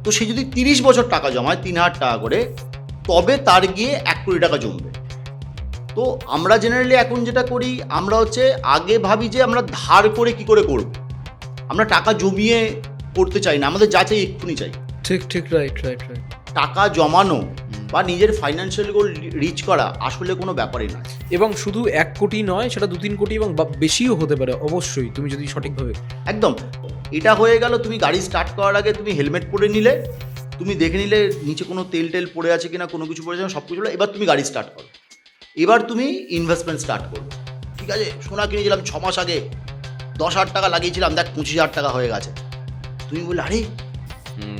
তো সে যদি 30 বছর টাকা জমায় 3,000 টাকা করে, তবে তার গিয়ে 1 কোটি টাকা জমবে। তো আমরা জেনারেলি এখন যেটা করি, আমরা হচ্ছে আগে ভাবি যে আমরা ধার করে কি করে করব, আমরা টাকা জমিয়ে করতে চাই না, আমাদের যা চাই এক্ষুনি চাই। ঠিক ঠিক, রাইট রাইট রাইট। টাকা জমানো বা নিজের ফাইন্যান্সিয়াল গোল রিচ করা আসলে কোনো ব্যাপারই না। এবং শুধু 1 কোটি নয়, সেটা 2-3 কোটি এবং বেশিও হতে পারে অবশ্যই, তুমি যদি সঠিকভাবে। একদম। এটা হয়ে গেল, তুমি গাড়ি স্টার্ট করার আগে তুমি হেলমেট পরে নিলে, তুমি দেখে নিলে নিচে কোনো তেল টেল পড়ে আছে কিনা, কোনো কিছু পড়ে আছে সব কিছু। এবার তুমি গাড়ি স্টার্ট করো, এবার তুমি ইনভেস্টমেন্ট স্টার্ট করো। ঠিক আছে, সোনা কিনেছিলাম 6 মাস আগে, 10,000 টাকা লাগিয়েছিলাম, দেখ 25,000 টাকা হয়ে গেছে। তুমি বললে আরে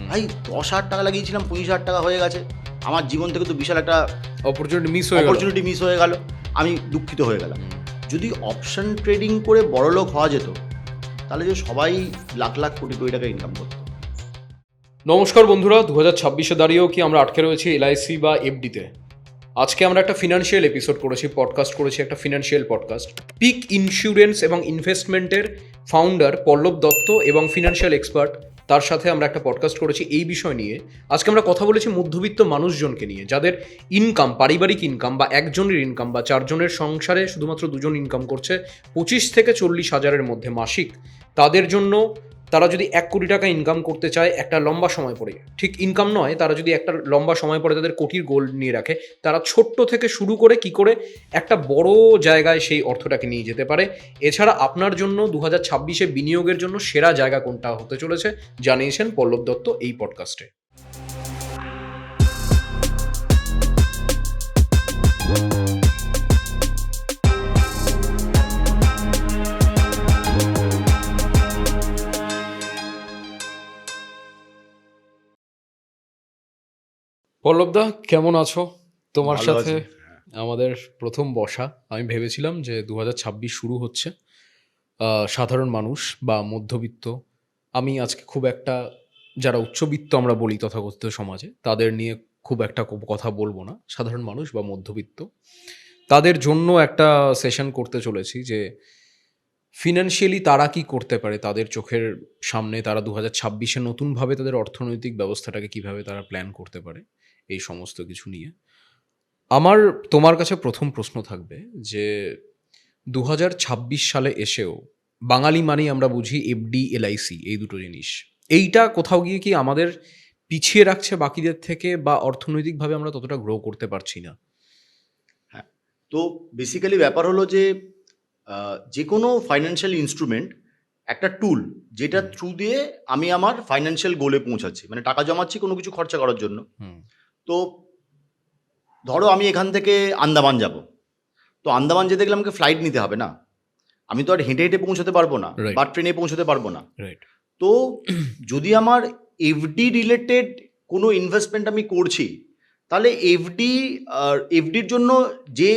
ভাই 10,000 টাকা লাগিয়েছিলাম 25,000 টাকা হয়ে গেছে, আমার জীবন থেকে তো বিশাল একটা অপরচুনিটি মিস হয়ে গেল, আমি দুঃখিত হয়ে গেলাম। যদি অপশন ট্রেডিং করে বড়লোক হওয়া যেত, তাহলে যে সবাই লাখ লাখ কোটি কোটি টাকা ইনকাম করত। নমস্কার বন্ধুরা, 2026-এ দাঁড়িয়েও কি আমরা আটকে রয়েছি এলআইসি বা এফডিতে? আজকে আমরা একটা ফিনান্সিয়াল এপিসোড করেছি, পডকাস্ট করেছি, একটা ফিনান্সিয়াল পডকাস্ট। পিক ইন্স্যুরেন্স এবং ইনভেস্টমেন্টের ফাউন্ডার পল্লব দত্ত এবং ফিনান্সিয়াল এক্সপার্ট, তার সাথে আমরা একটা পডকাস্ট করেছি এই বিষয় নিয়ে। আজকে আমরা কথা বলেছি মধ্যবিত্ত মানুষজনকে নিয়ে, যাদের ইনকাম, পারিবারিক ইনকাম বা একজনের ইনকাম বা 4 জনের সংসারে শুধুমাত্র 2 জন ইনকাম করছে 25 থেকে 40 হাজারের মধ্যে মাসিক। তাদের জন্য, তারা যদি 1 কোটি টাকা ইনকাম করতে চায় একটা লম্বা সময় পরে, ঠিক ইনকাম নয়, তারা যদি একটা লম্বা সময় পরে তাদের কোটির গোল নিয়ে রাখে, তারা ছোট্ট থেকে শুরু করে কি করে একটা বড় জায়গায় সেই অর্থটাকে নিয়ে যেতে পারে। এছাড়া আপনার জন্য 2026-এ বিনিয়োগের জন্য সেরা জায়গা কোনটা হতে চলেছে জানিয়েছেন পল্লব দত্ত এই পডকাস্টে। পল্লবদা, কেমন আছো? তোমার সাথে আমাদের প্রথম বসা। আমি ভেবেছিলাম যে 2026 শুরু হচ্ছে, সাধারণ মানুষ বা মধ্যবিত্ত, আমি আজকে খুব একটা, যারা উচ্চবিত্ত আমরা বলি তথাকথিত সমাজে, তাদের নিয়ে খুব একটা কথা বলবো না। সাধারণ মানুষ বা মধ্যবিত্ত, তাদের জন্য একটা সেশন করতে চলেছি যে ফিনান্সিয়ালি তারা কি করতে পারে, তাদের চোখের সামনে তারা 2026-এ নতুনভাবে তাদের অর্থনৈতিক ব্যবস্থাটাকে কিভাবে তারা প্ল্যান করতে পারে, এই সমস্ত কিছু নিয়ে। আমার তোমার কাছে প্রথম প্রশ্ন থাকবে যে 2026 সালে এসেও বাঙালি মানেই আমরা বুঝি এফডি, এলআইসি, এই দুটো জিনিস। এইটা কোথাও গিয়ে কি আমাদের পিছিয়ে রাখছে বাকিদের থেকে, বা অর্থনৈতিকভাবে আমরা ততটা গ্রো করতে পারছি না? হ্যাঁ, তো বেসিক্যালি ব্যাপার হলো যে যে কোনো ফাইন্যান্সিয়াল ইনস্ট্রুমেন্ট একটা টুল, যেটা থ্রু দিয়ে আমি আমার ফাইন্যান্সিয়াল গোলে পৌঁছাচ্ছি, মানে টাকা জমাচ্ছি কোনো কিছু খরচা করার জন্য। তো ধরো আমি এখান থেকে আন্দামান যাব, তো আন্দামান যেতে গেলে আমাকে ফ্লাইট নিতে হবে না, আমি তো আর হেঁটে হেঁটে পৌঁছতে পারবো না, বা ট্রেনে পৌঁছতে পারবো না। তো যদি আমার এফডি রিলেটেড কোনো ইনভেস্টমেন্ট আমি করছি, তাহলে এফডির জন্য যে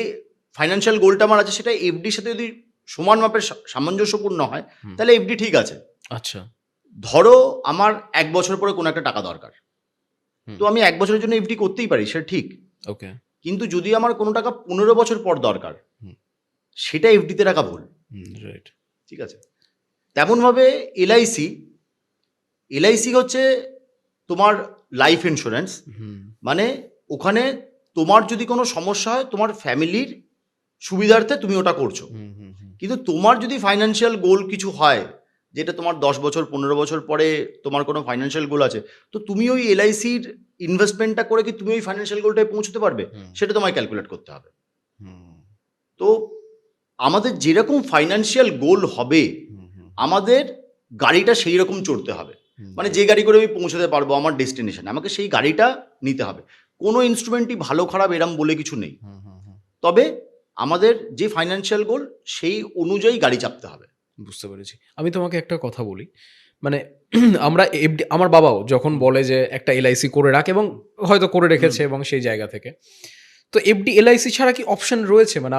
ফাইন্যান্সিয়াল গোলটা আমার আছে, সেটা এফডির সাথে যদি সমান মাপের সামঞ্জস্যপূর্ণ হয়, তাহলে এফডি ঠিক আছে। আচ্ছা, ধরো আমার 1 বছর পরে কোনো একটা টাকা দরকার, তো আমি 1 বছরের জন্য এফডি করতেই পারি, সেটা ঠিক। ওকে। কিন্তু যদি আমার কোনো টাকা 15 বছর পর দরকার, সেটা এফডিতে রাখা ভুল। রাইট, ঠিক আছে। তেমনভাবে এলআইসি হচ্ছে তোমার লাইফ ইন্স্যুরেন্স, মানে ওখানে তোমার যদি কোনো সমস্যা হয়, তোমার ফ্যামিলির সুবিধার্থে তুমি ওটা করছো। কিন্তু তোমার যদি ফাইন্যান্সিয়াল গোল কিছু হয়, যেটা তোমার 10 বছর 15 বছর পরে তোমার কোনো ফাইন্যান্সিয়াল গোল আছে, তো তুমি ওই এলআইসির ইনভেস্টমেন্টটা করে কি তুমি ওই ফাইন্যান্সিয়াল গোলটায় পৌঁছতে পারবে, সেটা তোমায় ক্যালকুলেট করতে হবে। তো আমাদের যেরকম ফাইন্যান্সিয়াল গোল হবে, আমাদের গাড়িটা সেই রকম চড়তে হবে, মানে যে গাড়ি করে আমি পৌঁছতে পারবো আমার ডেস্টিনেশনে, আমাকে সেই গাড়িটা নিতে হবে। কোনো ইনস্ট্রুমেন্টই ভালো খারাপ এরম বলে কিছু নেই, তবে আমাদের যে ফাইন্যান্সিয়াল গোল সেই অনুযায়ী গাড়ি চাপতে হবে। বুঝতে পেরেছি। আমি তোমাকে একটা কথা বলি, মানে আমরা এফডি, আমার বাবাও যখন বলে যে একটা এলআইসি করে রাখ, এবং হয়তো করে রেখেছে, এবং সেই জায়গা থেকে তো এফডি এলআইসি ছাড়া কি অপশন রয়েছে? মানে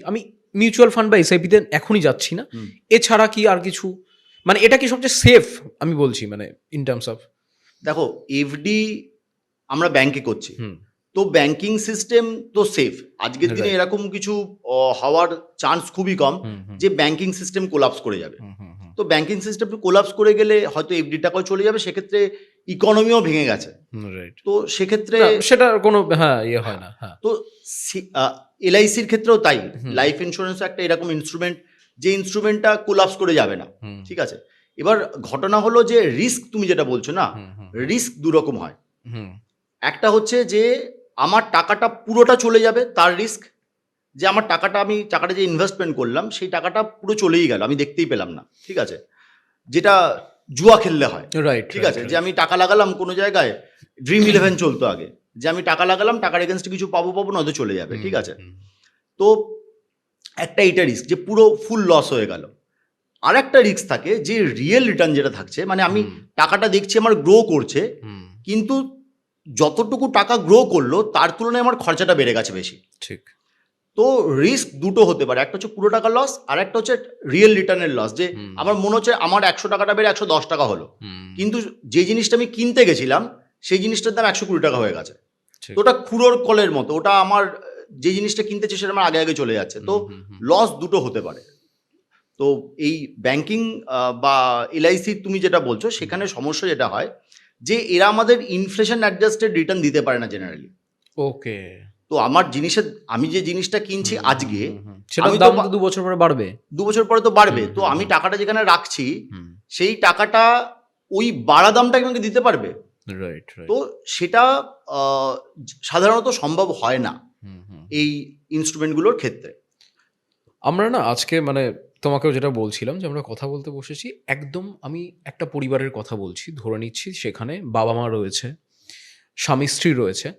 আমি মিউচুয়াল ফান্ড বা এসআইপিতে এখনই যাচ্ছি না, এছাড়া কি আর কিছু, মানে এটা কি সবচেয়ে সেফ আমি বলছি, মানে ইন টার্মস অফ, দেখো এফডি আমরা ব্যাংকে করছি, তো ব্যাংকিং সিস্টেম তো সেফ। আজকের দিনে এরকম কিছু হওয়ার চান্স খুবই কম যে ব্যাংকিং সিস্টেম কোলাপস করে যাবে। তো ব্যাংকিং সিস্টেম কোলাপস করে গেলে হয়তো এফডি টাকাও চলে যাবে, সেক্ষেত্রে ইকোনমিও ভেঙে গেছে। রাইট। তো সেক্ষেত্রে সেটা কোনো ইয়ে হয় না। হ্যাঁ, তো এলআইসির ক্ষেত্রেও তাই, হুম। লাইফ ইন্স্যুরেন্স একটা এরকম ইনস্ট্রুমেন্ট যে ইনস্ট্রুমেন্টটা কোলাপস করে যাবে না। হুম, ঠিক আছে, এবার ঘটনা হলো যে রিস্ক তুমি যেটা বলছো না, হুম, হুম, রিস্ক দু রকম হয়। হুম, একটা হচ্ছে যে আমার টাকাটা পুরোটা চলে যাবে, তার রিস্ক, যে আমার টাকাটা যে ইনভেস্টমেন্ট করলাম সেই টাকাটা পুরো চলেই গেল, আমি দেখতেই পেলাম না। ঠিক আছে, যেটা জুয়া খেললে হয়। রাইট, ঠিক আছে, যে আমি টাকা লাগালাম কোনো জায়গায়, ড্রিম ইলেভেন চলতো আগে, যে আমি টাকা লাগালাম, টাকার এগেনস্টে কিছু পাবো না, হয়তো চলে যাবে। ঠিক আছে, তো একটা এটা রিস্ক যে পুরো ফুল লস হয়ে গেল। আর একটা রিস্ক থাকে যে রিয়েল রিটার্ন যেটা থাকছে, মানে আমি টাকাটা দেখছি আমার গ্রো করছে, কিন্তু যতটুকু টাকা গ্রো করলো তার তুলনায় আমার খরচাটা বেড়ে গেছে বেশি। ঠিক। তো রিস্ক দুটো হতে পারে, একটা হচ্ছে পুরো টাকা লস, আর একটা হচ্ছে রিয়েল রিটার্নের লস, যে আমার মনে হচ্ছে আমার 100 টাকাটা বেড়ে 110 টাকা হলো, কিন্তু যে জিনিসটা আমি কিনতে গেছিলাম সেই জিনিসটার দাম 120 টাকা হয়ে গেছে। তো ওটা খুঁড়োর কলের মতো, ওটা আমার যে জিনিসটা কিনতেছে সেটা আমার আগে আগে চলে যাচ্ছে। তো লস দুটো হতে পারে। তো এই ব্যাংকিং বা এলআইসি তুমি যেটা বলছো, সেখানে সমস্যা যেটা হয় যে এরা আমাদের ইনফ্লেশন অ্যাডজাস্টেড রিটার্ন দিতে পারে না জেনারেলি। ওকে। তো আমি যে জিনিসটা কিনছি আজকে, সেটার দাম তো 2 বছর পরে বাড়বে। 2 বছর পরে তো বাড়বে। তো আমি টাকাটা যেখানে রাখছি সেই টাকাটা ওই বাড়া দামটা আমাকে দিতে পারবে। Right, right. তো সেটা সাধারণত সম্ভব হয় না এই ইনস্ট্রুমেন্টগুলোর ক্ষেত্রে। আমরা না আজকে মানে তোমাকেও যেটা বলছিলাম যে আমরা কথা বলতে বসেছি, একদম আমি একটা পরিবারের কথা বলছি, ধরে নিচ্ছি সেখানে বাবা মা রয়েছে, স্বামী স্ত্রী রয়েছে।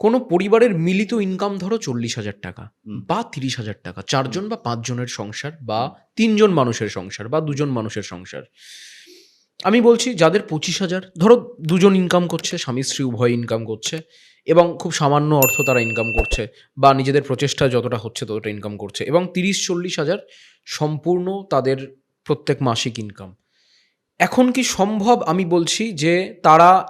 কোনো পরিবারের মিলিত ইনকাম ধরো 40,000 টাকা বা 30,000 টাকা, 4 জন বা 5 জনের সংসার, বা 3 জন মানুষের সংসার, বা 2 জন মানুষের সংসার। আমি বলছি যাদের 25,000, ধরো 2 জন ইনকাম করছে, স্বামী স্ত্রী উভয় ইনকাম করছে, এবং খুব সামান্য অর্থ তারা ইনকাম করছে, বা নিজেদের প্রচেষ্টা যতটা হচ্ছে ততটা ইনকাম করছে, এবং 30-40,000 সম্পূর্ণ তাদের প্রত্যেক মাসিক ইনকাম। এখন কি সম্ভব, আমি বলছি যে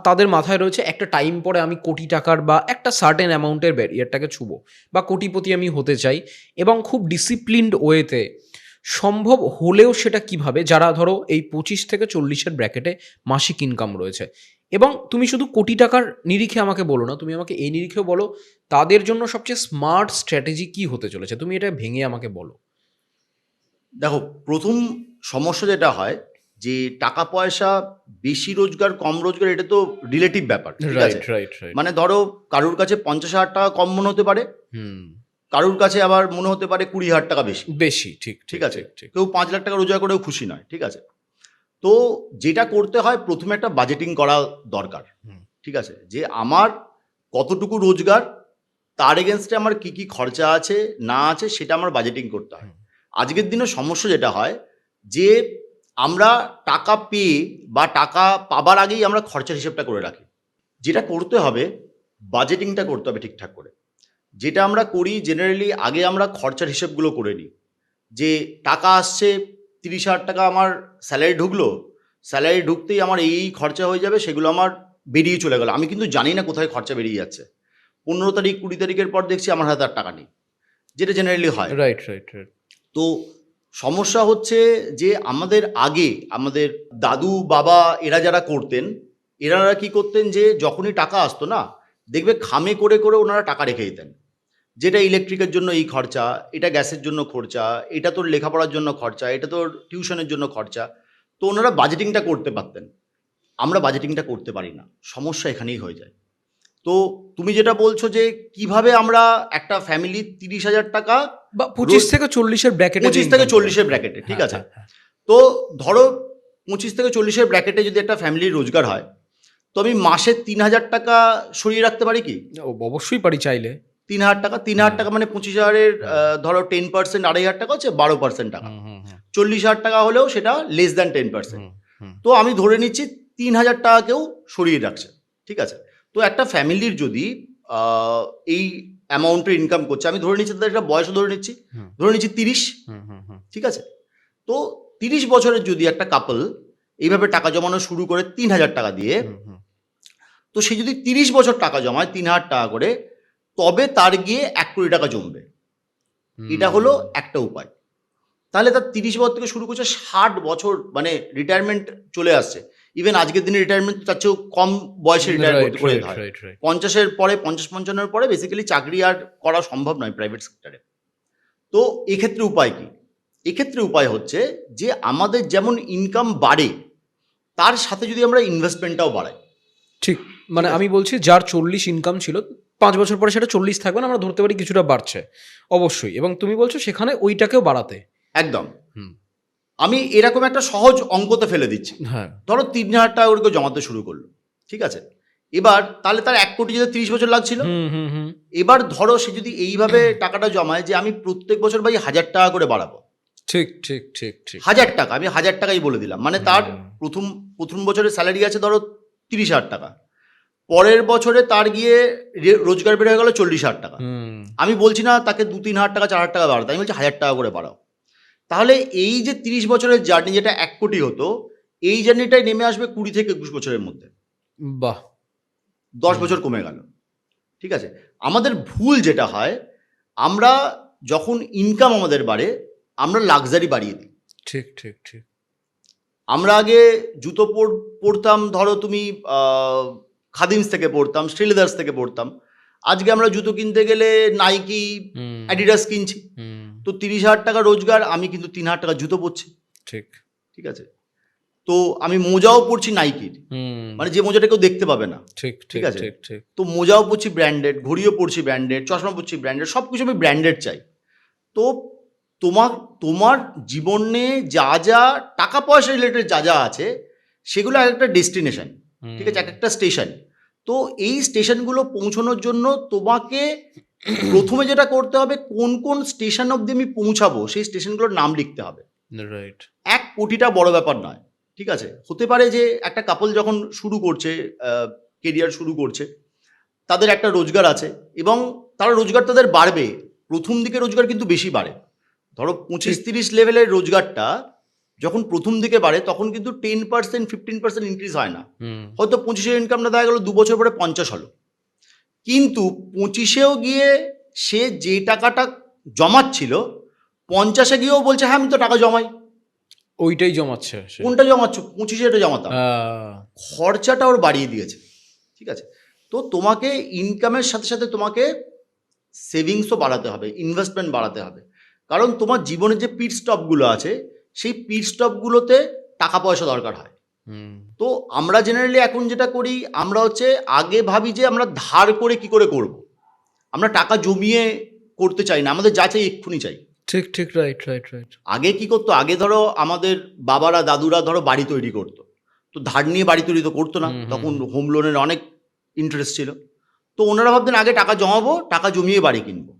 তাদের মাথায় রয়েছে একটা টাইম পরে আমি কোটি টাকার বা একটা সার্টেন অ্যামাউন্টের ব্যারিয়ারটাকে ছুবো, বা কোটিপতি আমি হতে চাই, এবং খুব ডিসিপ্লিনড ওয়েতে সম্ভব হলেও সেটা কিভাবে, যারা ধরো এই 25 থেকে 40-এর ব্র্যাকেটে মাসিক ইনকাম রয়েছে। এবং তুমি শুধু কোটি টাকার নিরিখে আমাকে বলো না, তুমি আমাকে এই নিরিখেও বলো তাদের জন্য সবচেয়ে স্মার্ট স্ট্র্যাটেজি কি হতে চলেছে, তুমি এটা ভেঙে আমাকে বলো। দেখো, প্রথম সমস্যা যেটা হয় যে টাকা পয়সা বেশি রোজগার কম রোজগার, এটা তো রিলেটিভ ব্যাপার। ঠিক আছে, রাইট, রাইট। মানে ধরো কারুর কাছে 50,000 টাকা কম মনে হতে পারে, কারুর কাছে আবার মনে হতে পারে 20,000 টাকা বেশি বেশি। ঠিক, ঠিক আছে, কেউ 5 লাখ টাকা রোজগার করেও খুশি নয়। ঠিক আছে, তো যেটা করতে হয় প্রথমে একটা বাজেটিং করা দরকার। ঠিক আছে, যে আমার কতটুকু রোজগার, তার এগেনস্টে আমার কি কি খরচা আছে না আছে সেটা আমার বাজেটিং করতে হয়। আজকের দিনে সমস্যা যেটা হয় যে আমরা টাকা পেয়ে বা টাকা পাবার আগেই আমরা খরচার হিসেবটা করে রাখি। যেটা করতে হবে, বাজেটিংটা করতে হবে ঠিকঠাক করে। যেটা আমরা করি জেনারেলি, আগে আমরা খরচার হিসেবগুলো করে নিই, যে টাকা আসছে 30,000 টাকা, আমার স্যালারি ঢুকলো, স্যালারি ঢুকতেই আমার এই খরচা হয়ে যাবে, সেগুলো আমার বেরিয়ে চলে গেল, আমি কিন্তু জানি না কোথায় খরচা বেরিয়ে যাচ্ছে। 15 তারিখ 20 তারিখের পর দেখছি আমার হাতে আর টাকা নেই, যেটা জেনারেলি হয়। রাইট। তো সমস্যা হচ্ছে যে আমাদের দাদু বাবা এরা যারা করতেন, এনারা কি করতেন যে যখনই টাকা আসতো না, দেখবে খামে করে করে ওনারা টাকা রেখে দিতেন, যেটা ইলেকট্রিকের জন্য এই খরচা, এটা গ্যাসের জন্য খরচা, এটা তোর লেখাপড়ার জন্য খরচা, এটা তোর টিউশনের জন্য খরচা। তো ওনারা বাজেটিংটা করতে পারতেন, আমরা বাজেটিংটা করতে পারি না, সমস্যা এখানেই হয়ে যায়। তো তুমি যেটা বলছো যে কিভাবে আমরা একটা ফ্যামিলি 30,000 টাকা বা 25 থেকে 40-এর ব্র্যাকেটে, 25 থেকে 40-এর ব্র্যাকেটে, ঠিক আছে, তো ধরো 25 থেকে 40-এর ব্র্যাকেটে যদি একটা ফ্যামিলির রোজগার হয়, তো আমি মাসে 3,000 টাকা সরিয়ে রাখতে পারি কি? অবশ্যই পারি, চাইলে। 3,000 টাকা মানে 25,000-এর ধরো 10%, 2,500 টাকা হচ্ছে 12% টাকা। 40,000 টাকা হলেও সেটা লেস দ্যান 10%। তো আমি ধরে নিচ্ছি 3,000 টাকাকেও সরিয়ে রাখছে। ঠিক আছে, তো একটা ফ্যামিলির যদি এই অ্যামাউন্টের ইনকাম করছে, আমি ধরে নিচ্ছি তাদের একটা বয়সও ধরে নিচ্ছি 30। ঠিক আছে, তো 30 বছরের যদি একটা কাপল এইভাবে টাকা জমানো শুরু করে 3,000 টাকা দিয়ে, তো সে যদি 30 বছর টাকা জমায় 3,000 টাকা করে, তবে তার গিয়ে 1 কোটি টাকা জমবে। এটা হলো একটা উপায়। তাহলে তার 30 বছর থেকে শুরু করছে, 60 বছর মানে রিটায়ারমেন্ট চলে আসছে, ইভেন আজকের দিনে রিটায়ারমেন্ট তার চেয়েও কম বয়সে রিটায়ার করে দিতে হয়। 50-এর পরে 50-55-এর পরে বেসিক্যালি চাকরি আর করা সম্ভব নয় প্রাইভেট সেক্টরে। তো এক্ষেত্রে উপায় কি? এক্ষেত্রে উপায় হচ্ছে যে আমাদের যেমন ইনকাম বাড়ে তার সাথে যদি আমরা ইনভেস্টমেন্টটাও বাড়াই। ঠিক, মানে আমি বলছি যার 40 ইনকাম ছিল 5 বছর পরে সেটা 40 থাকবে না, আমরা ধরতে পারি কিছুটা বাড়ছে অবশ্যই, এবং তুমি বলছো সেখানে ওইটাকেও বাড়াতে। একদম। আমি এরকম একটা সহজ অঙ্কতে ফেলে দিচ্ছি। হ্যাঁ, ধরো 3,000 টাকা করে কেউ জমাতে শুরু করলো, ঠিক আছে? এবার তাহলে তার 1 কোটি যেতে 30 বছর লাগছিল। এবার ধরো সে যদি এইভাবে টাকাটা জমায় যে আমি প্রত্যেক বছর ভাই 1,000 টাকা করে বাড়াবো। ঠিক ঠিক ঠিক ঠিক 1,000 টাকা, আমি 1,000 টাকাই বলে দিলাম, মানে তার প্রথম বছরের স্যালারি আছে ধরো 30,000 টাকা, পরের বছরে তার গিয়ে রোজগার বেড়ে হয়ে গেল 40,000 টাকা। আমি বলছি না তাকে 2-3 হাজার টাকা 4,000 টাকা বাড়াতে, আমি বলছি 1,000 টাকা করে বাড়াও। তাহলে এই যে 30 বছরের জার্নি যেটা 1 কোটি হতো, এই জার্নিটাই নেমে আসবে 20 থেকে 21 বছরের মধ্যে। বাহ, 10 বছর কমে গেল। ঠিক আছে? আমাদের ভুল যেটা হয়, আমরা যখন ইনকাম আমাদের বাড়ে আমরা লাক্সারি বাড়িয়ে দিই। ঠিক ঠিক ঠিক। আমরা আগে জুতো পরতাম, ধরো তুমি খাদিমস থেকে পড়তাম, শ্রীলেদার্স থেকে পড়তাম। আজকে আমরা জুতো কিনতে গেলে নাইকি, অ্যাডিডাস কিনছি। তো 30,000 টাকা রোজগার, আমি কিন্তু 3,000 টাকা জুতো পরছি। ঠিক ঠিক আছে? তো আমি মোজাও পরছি নাইকির, মানে যে মোজাটা কেউ দেখতে পাবে না। ঠিক ঠিক আছে? ঠিক ঠিক। তো মোজাও পরছি ব্র্যান্ডেড, ঘড়িও পরছি ব্র্যান্ডেড, চশমা পরছি ব্র্যান্ডেড, সব কিছু আমি ব্র্যান্ডেড চাই। তো তোমার জীবনে যা যা টাকা পয়সা রিলেটেড যা যা আছে সেগুলো এক একটা ডেস্টিনেশন, ঠিক আছে, এক একটা স্টেশন। তো এই স্টেশনগুলো পৌঁছানোর জন্য তোমাকে প্রথমে যেটা করতে হবে, কোন কোন স্টেশন অবধি আমি পৌঁছাবো সেই স্টেশনগুলোর নাম লিখতে হবে। রাইট। 1 কোটিটা বড় ব্যাপার নয়, ঠিক আছে? হতে পারে যে একটা কাপল যখন শুরু করছে, কেরিয়ার শুরু করছে, তাদের একটা রোজগার আছে এবং তারা রোজগার তাদের বাড়বে। প্রথম দিকে রোজগার কিন্তু বেশি বাড়ে। ধরো 25-30 লেভেলের রোজগারটা যখন প্রথম দিকে বাড়ে তখন কিন্তু 10%, 15% ইনক্রিজ হয় না। হয়তো 25-এর ইনকামটা দেখা গেল 2 বছর পরে 50 হলো, কিন্তু 25-এও গিয়ে সে যে টাকাটা জমাচ্ছিল 50-এ গিয়েও বলছে হ্যাঁ আমি তো টাকা জমাই। ওইটাই জমাচ্ছে সে। কোনটা জমাচ্ছ? 25-এ এটা জমাতাম। খরচাটা ওর বাড়িয়ে দিয়েছে। ঠিক আছে? তো তোমাকে ইনকামের সাথে সাথে তোমাকে সেভিংসও বাড়াতে হবে, ইনভেস্টমেন্ট বাড়াতে হবে। কারণ তোমার জীবনের যে পিট স্টপগুলো আছে সেই পিট স্টপগুলোতে টাকা পয়সা দরকার হয়। তো আমরা জেনারেলি এখন যেটা করি, আমরা হচ্ছে আগে ভাবি যে আমরা ধার করে কি করে করব, আমরা টাকা জমিয়ে করতে চাই না, আমাদের যা চাই এক্ষুনি চাই। ঠিক ঠিক, রাইট রাইট রাইট। আগে কি করতো, আগে ধরো আমাদের বাবারা দাদুরা ধরো বাড়ি তৈরি করতো, তো ধার নিয়ে বাড়ি তৈরি তো করতো না, তখন হোম লোনের অনেক ইন্টারেস্ট ছিল। তো ওনারা ভাবতেন আগে টাকা জমাবো, টাকা জমিয়ে বাড়ি কিনবো।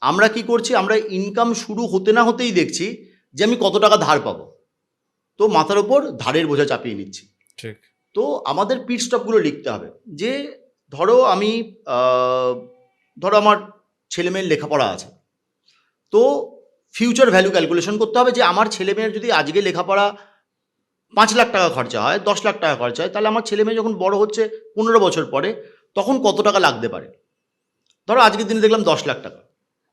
আমরা কি করছি, আমরা ইনকাম শুরু হতে না হতেই দেখছি যে আমি কত টাকা ধার পাবো, তো মাথার ওপর ধারের বোঝা চাপিয়ে নিচ্ছি। ঠিক। তো আমাদের পিট স্টপগুলো লিখতে হবে যে ধরো আমি ধরো আমার ছেলেমেয়ের লেখাপড়া আছে, তো ফিউচার ভ্যালু ক্যালকুলেশন করতে হবে যে আমার ছেলেমেয়ের যদি আজকে লেখাপড়া 5 লাখ টাকা খরচা হয়, 10 লাখ টাকা খরচা হয়, তাহলে আমার ছেলেমেয়ে যখন বড় হচ্ছে 15 বছর পরে তখন কত টাকা লাগতে পারে। ধরো আজকের দিনে দেখলাম 10 লাখ টাকা,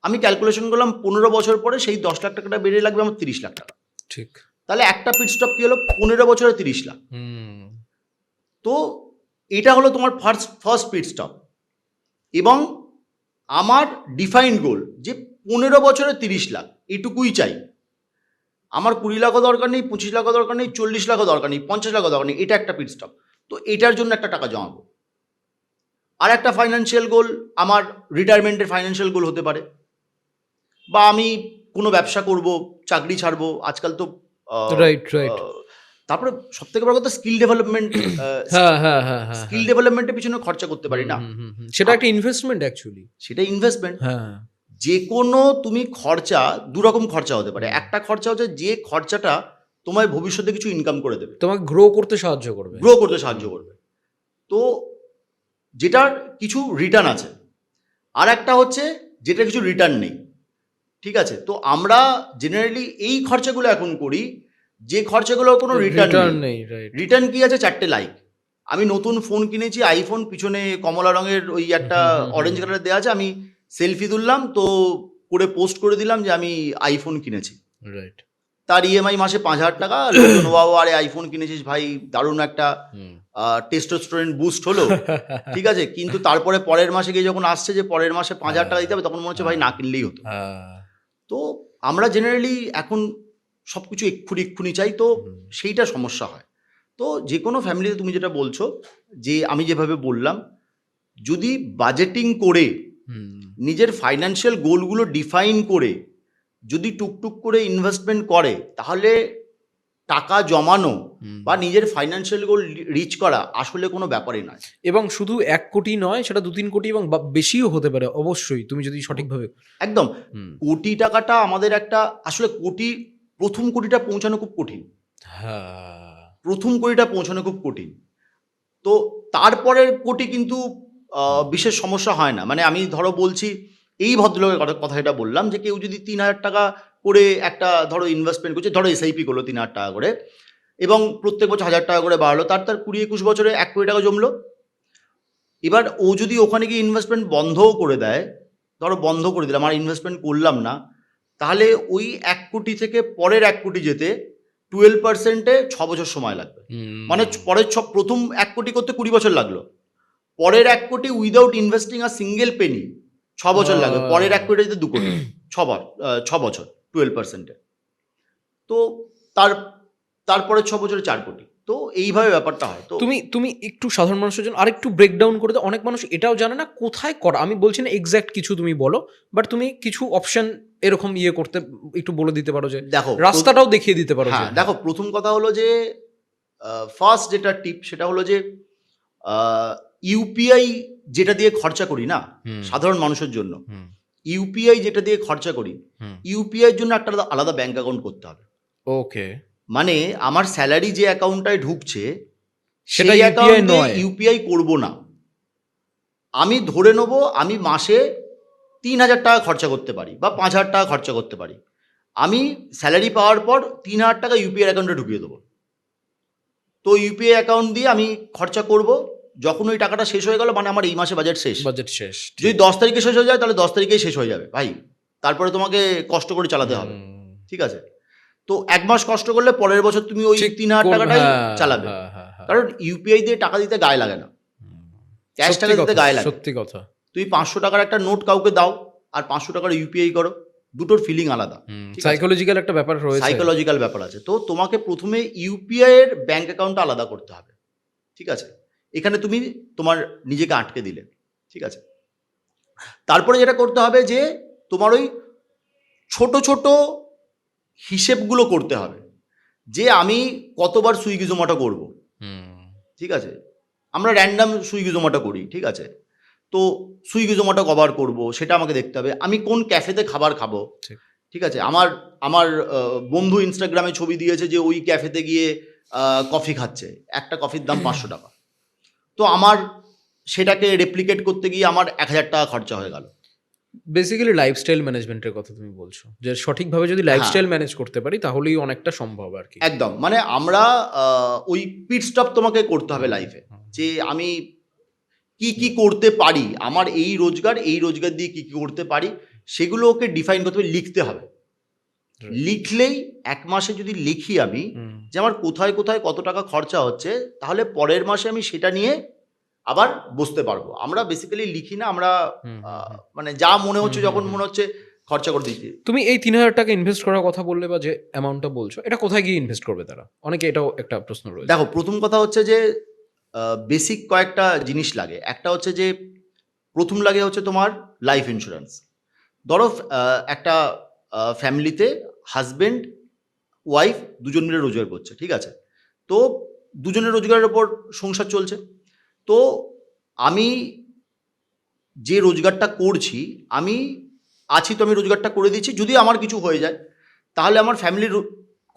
আমি ক্যালকুলেশন করলাম 15 বছর পরে সেই 10 লাখ টাকাটা বেড়ে লাগবে আমার 30 লাখ টাকা। ঠিক। তাহলে একটা পিট স্টপ কি হলো, 15 বছরে 30 লাখ। তো এটা হলো তোমার ফার্স্ট পিট স্টপ। এবং আমার ডিফাইন্ড গোল যে 15 বছরে 30 লাখ, এটুকুই চাই। আমার 20 লাখও দরকার নেই, 25 লাখও দরকার নেই, 40 লাখও দরকার নেই, 50 লাখও দরকার নেই, এটা একটা পিট স্টপ। তো এটার জন্য একটা টাকা জমাবো। আর একটা ফাইন্যান্সিয়াল গোল, আমার রিটায়ারমেন্টের ফাইন্যান্সিয়াল গোল হতে পারে, বা আমি কোনো ব্যবসা করব, চাকরি ছাড়বো। আজকাল তো রাইট রাইট। তারপরে সব থেকে বড় কথা স্কিল ডেভেলপমেন্ট। স্কিল ডেভেলপমেন্টের পিছনে খরচা করতে পারি না, সেটা একটা ইনভেস্টমেন্ট অ্যাকচুয়ালি। সেটা ইনভেস্টমেন্ট। হ্যাঁ, যে কোনো তুমি খরচা, দুরকম খরচা হতে পারে। একটা খরচা হচ্ছে যে খরচাটা তোমায় ভবিষ্যতে কিছু ইনকাম করে দেবে, তোমাকে গ্রো করতে সাহায্য করবে, গ্রো করতে সাহায্য করবে, তো যেটার কিছু রিটার্ন আছে। আর একটা হচ্ছে যেটা কিছু রিটার্ন নেই। ঠিক আছে? তো আমরা জেনারেলি এই খরচাগুলো এখন করি যে খরচাগুলোর কোনো রিটার্ন নেই। রিটার্ন কি আছে? 4টে লাইক। আমি নতুন ফোন কিনেছি, আইফোন, পিছনে কমলা রঙের ওই একটা অরেঞ্জ কালারের দেওয়া আছে, আমি সেলফি তুললাম তো করে পোস্ট করে দিলাম যে আমি আইফোন কিনেছি। রাইট। তার ইএমআই মাসে 5,000 টাকা, লোকজন বাবা আরে আইফোন কিনেছিস ভাই, দারুণ একটা টেস্টোস্টেরন বুস্ট হলো, ঠিক আছে, কিন্তু তারপরে পরের মাসে গিয়ে যখন আসছে যে পরের মাসে 5,000 টাকা দিতে হবে, তখন মনে হচ্ছে ভাই না কিনলেই হতো। তো আমরা জেনারেলি এখন সবকিছু এক্ষুনি চাই, তো সেইটা সমস্যা হয়। তো যে কোনো ফ্যামিলিতে তুমি যেটা বলছো, যে আমি যেভাবে বললাম, যদি বাজেটিং করে নিজের ফাইন্যান্সিয়াল গোলগুলো ডিফাইন করে যদি টুকটুক করে ইনভেস্টমেন্ট করে, তাহলে টাকা জমানো বা নিজের ফাইন্যান্সিয়াল গোল রিচ করা আসলে কোনো ব্যাপারই নয়। এবং শুধু 1 কোটি নয়, সেটা 2-3 কোটি এবং বেশিও হতে পারে অবশ্যই, তুমি যদি সঠিকভাবে। একদম কোটি টাকাটা আমাদের একটা আসলে প্রথম কোটিটা পৌঁছানো খুব কঠিন। প্রথম কোটিটা পৌঁছানো খুব কঠিন। তো তারপরের কোটি কিন্তু বিশেষ সমস্যা হয় না। মানে আমি ধরো বলছি, এই ভদ্রলোকের কথা এটা বললাম, যে কেউ যদি 3,000 টাকা করে একটা ধরো ইনভেস্টমেন্ট করছে, ধরো এসআইপি করলো 3,000 টাকা করে, এবং প্রত্যেক বছর 1,000 টাকা করে বাড়লো, তার 20-21 বছরে 1 কোটি টাকা জমলো। এবার ও যদি ওখানে গিয়ে ইনভেস্টমেন্ট বন্ধও করে দেয়, ধরো বন্ধ করে দিলাম, আর ইনভেস্টমেন্ট করলাম না, তাহলে ওই 1 কোটি থেকে পরের 1 কোটি যেতে 12%-এ 6 বছর সময় লাগবে। মানে পরের প্রথম 1 কোটি করতে 20 বছর লাগলো, পরের 1 কোটি without investing a single Penney 6 বছর লাগবে, পরের 1 কোটি যেতে 2 কোটি, 6 বছর 12%-এ। তো তারপরে 6 বছরে 4 কোটি। তো এইভাবে ব্যাপারটা হয়। তো তুমি একটু সাধারণ মানুষের জন্য আরেকটু ব্রেকডাউন করে দাও। অনেক মানুষ এটাও জানে না কোথায় করা। আমি বলছি না এক্স্যাক্ট কিছু তুমি বলো, বাট তুমি কিছু অপশন এরকম করতে একটু বলে দিতে পারো, যে দেখো রাস্তাটাও দেখিয়ে দিতে পারো। হ্যাঁ, দেখো প্রথম কথা হলো যে ফার্স্ট যেটা টিপ, সেটা হলো যে ইউপিআই যেটা দিয়ে খরচা করি না সাধারণ মানুষের জন্য, ইউপিআই যেটা দিয়ে খরচা করি, ইউপিআই এর জন্য একটা আলাদা ব্যাংক অ্যাকাউন্ট করতে হবে। ওকে, মানে আমার স্যালারি যে অ্যাকাউন্টটায় ঢুকছে সেটা সেই ইউপিআই নয়, ইউপিআই করব না। আমি ধরে নেবো আমি মাসে 3,000 টাকা খরচা করতে পারি বা 5,000 টাকা খরচা করতে পারি, আমি স্যালারি পাওয়ার পর 3,000 টাকা ইউপিআই অ্যাকাউন্টে ঢুকিয়ে দেবো। তো ইউপিআই অ্যাকাউন্ট দিয়ে আমি খরচা করব, যখন ওই টাকাটা শেষ হয়ে গেল, মানে আমার এই মাসে বাজেট শেষ। যদি 10 তারিখে শেষ হয়ে যায়, তাহলে 10 তারিখেই শেষ হয়ে যাবে ভাই, তারপরে তোমাকে কষ্ট করে চালাতে হবে, ঠিক আছে? তো 1 মাস কষ্ট করলে পরের বছর তুমি ওই 3,000 টাকাটাই চালাবে, কারণ ইউপিআই দিয়ে টাকা দিতে গায়ে লাগে না, ক্যাশ টাকা দিতে গায়ে লাগে। সত্যি কথা। তুমি 500 টাকার একটা নোট কাউকে দাও, আর 500 টাকার ইউপিআই করো, দুটোর ফিলিং আলাদা, সাইকোলজিক্যাল একটা ব্যাপার রয়েছে, সাইকোলজিক্যাল ব্যাপার আছে। তো তোমাকে প্রথমে ইউপিআই এর ব্যাংক অ্যাকাউন্টটা আলাদা করতে হবে, ঠিক আছে? এখানে তুমি তোমার নিজেকে আটকে দিলে, ঠিক আছে? তারপরে যেটা করতে হবে, যে তোমার ওই ছোট ছোট হিসেবগুলো করতে হবে, যে আমি কতবার সুইগি জোম্যাটো করবো, ঠিক আছে? আমরা র্যান্ডাম সুইগি জোম্যাটো করি, ঠিক আছে? তো সুইগি জোম্যাটো কবার করবো সেটা আমাকে দেখতে হবে, আমি কোন ক্যাফেতে খাবার খাবো, ঠিক আছে? আমার বন্ধু ইনস্টাগ্রামে ছবি দিয়েছে যে ওই ক্যাফেতে গিয়ে কফি খাচ্ছে, একটা কফির দাম 500 টাকা, তো আমার সেটাকে রেপ্লিকেট করতে গিয়ে আমার 1,000 টাকা খরচা হয়ে গেল। বেসিক্যালি লাইফস্টাইল ম্যানেজমেন্টের কথা তুমি বলছো, যে সঠিকভাবে যদি লাইফস্টাইল ম্যানেজ করতে পারি তাহলেই অনেকটা সম্ভব আর কি। একদম, মানে আমরা ওই পিট স্টপ তোমাকে করতে হবে লাইফে, যে আমি কি কি করতে পারি, আমার এই রোজগার দিয়ে কি কি করতে পারি, সেগুলো ওকে ডিফাইন করতে হবে, লিখতে হবে। লিখলেই 1 মাসে যদি লিখি আমি যে আমার কোথায় কোথায় কত টাকা খরচা হচ্ছে, তাহলে পরের মাসে আমি সেটা নিয়ে আবার বসতে পারবো। আমরা বেসিক্যালি লিখি না, আমরা মানে যা মনে হচ্ছে, যখন মনে হচ্ছে খরচা করে দিচ্ছি। তুমি এই 3,000 টাকা ইনভেস্ট করার কথা বললে, বা যে অ্যামাউন্টটা বলছো, এটা কোথায় গিয়ে ইনভেস্ট করবে তারা? অনেকে এটাও একটা প্রশ্ন রয়েছে। দেখো প্রথম কথা হচ্ছে যে বেসিক কয়েকটা জিনিস লাগে। একটা হচ্ছে যে প্রথম লাগে হচ্ছে তোমার লাইফ ইন্স্যুরেন্স। ধরো একটা ফ্যামিলিতে হাজবেন্ড ওয়াইফ দুজন মিলে রোজগার করছে, ঠিক আছে? তো দুজনের রোজগারের ওপর সংসার চলছে। তো আমি যে রোজগারটা করছি, আমি তো আমি রোজগারটা করে দিচ্ছি, যদি আমার কিছু হয়ে যায় তাহলে আমার ফ্যামিলির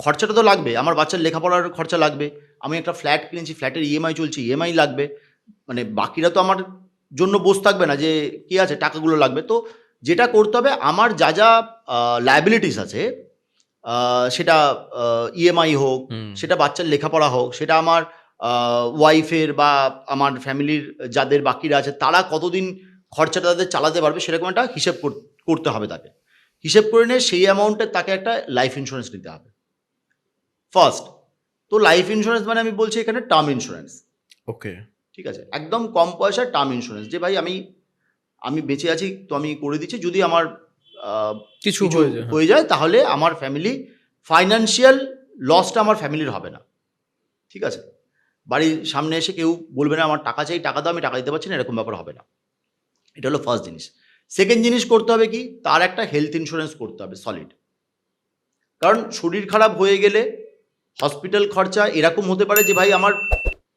খরচাটা তো লাগবে, আমার বাচ্চার লেখাপড়ার খরচা লাগবে, আমি একটা ফ্ল্যাট কিনেছি, ফ্ল্যাটের ইএমআই চলছে, ইএমআই লাগবে, মানে বাকিরা তো আমার জন্য বসে থাকবে না যে কি আছে, টাকাগুলো লাগবে। তো যেটা করতে হবে, আমার যা যা লায়াবিলিটিস আছে, সেটা ইএমআই হোক, সেটা বাচ্চার লেখাপড়া হোক, সেটা আমার ওয়াইফের বা আমার ফ্যামিলির যাদের বাকিরা আছে তারা কতদিন খরচাটা তাদের চালাতে পারবে, সেরকম একটা হিসেব করতে হবে তাকে। হিসেব করে নিয়ে সেই অ্যামাউন্টে তাকে একটা লাইফ ইন্স্যুরেন্স নিতে হবে, ফার্স্ট। তো লাইফ ইন্স্যুরেন্স মানে আমি বলছি এখানে টার্ম ইন্স্যুরেন্স, ওকে। ঠিক আছে, একদম কম পয়সার টার্ম ইন্স্যুরেন্স, যে ভাই আমি বেঁচে আছি তো আমি করে দিচ্ছি, যদি আমার কিছু কিছু হয়ে যায়, হ্যাঁ। হয়ে যায় তাহলে আমার ফ্যামিলি ফাইন্যান্সিয়াল লসটা আমার ফ্যামিলির হবে না, ঠিক আছে। বাড়ির সামনে এসে কেউ বলবে না আমার টাকা চাই, টাকা দাও, আমি টাকা দিতে পারছি না, এরকম ব্যাপার হবে না। এটা হলো ফার্স্ট জিনিস। সেকেন্ড জিনিস করতে হবে কি, তার একটা হেলথ ইন্স্যুরেন্স করতে হবে সলিড। কারণ শরীর খারাপ হয়ে গেলে হসপিটাল খরচা এরকম হতে পারে যে ভাই আমার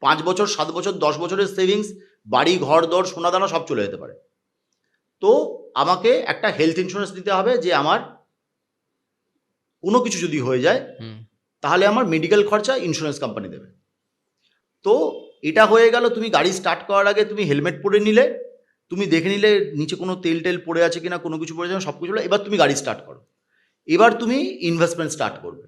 5 বছর 7 বছর 10 বছরের সেভিংস, বাড়ি ঘর দর সোনা দানা সব চলে যেতে পারে। তো আমাকে একটা হেলথ ইন্স্যুরেন্স দিতে হবে, যে আমার কোনো কিছু যদি হয়ে যায় তাহলে আমার মেডিকেল খরচা ইন্স্যুরেন্স কোম্পানি দেবে। তো এটা হয়ে গেল, তুমি গাড়ি স্টার্ট করার আগে তুমি হেলমেট পরে নিলে, তুমি দেখে নিলে নিচে কোনো তেল টেল পড়ে আছে কিনা, কোনো কিছু পড়ে যাবে, সব কিছু হলো, এবার তুমি গাড়ি স্টার্ট করো, এবার তুমি ইনভেস্টমেন্ট স্টার্ট করবে,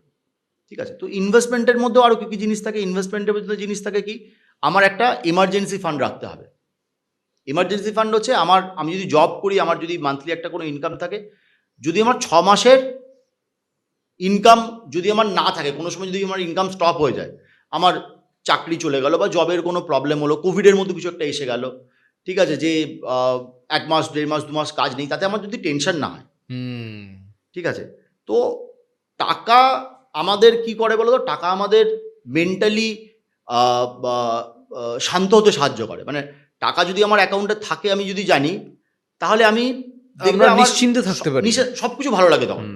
ঠিক আছে। তো ইনভেস্টমেন্টের মধ্যেও আরও কী কী জিনিস থাকে, ইনভেস্টমেন্টের মধ্যে জিনিস থাকে কি, আমার একটা এমার্জেন্সি ফান্ড রাখতে হবে। এমার্জেন্সি ফান্ড হচ্ছে আমি যদি জব করি, আমার যদি মান্থলি একটা কোনো ইনকাম থাকে, যদি আমার 6 মাসের ইনকাম যদি আমার না থাকে, কোনো সময় যদি আমার ইনকাম স্টপ হয়ে যায়, আমার চাকরি চলে গেল বা জবের কোনো প্রবলেম হলো, কোভিডের মতো কিছু একটা এসে গেল, ঠিক আছে, যে 1 মাস 1.5 মাস 2 মাস কাজ নেই, তাতে আমার যদি টেনশন না হয়, ঠিক আছে। তো টাকা আমাদের কি করে বলো তো, টাকা আমাদের মেন্টালি শান্ত হতে সাহায্য করে। মানে টাকা যদি আমার অ্যাকাউন্টে থাকে, আমি যদি জানি, তাহলে আমি দেখবে আমার নিশ্চিন্তে থাকতে পারি, সব কিছু ভালো লাগে তখন,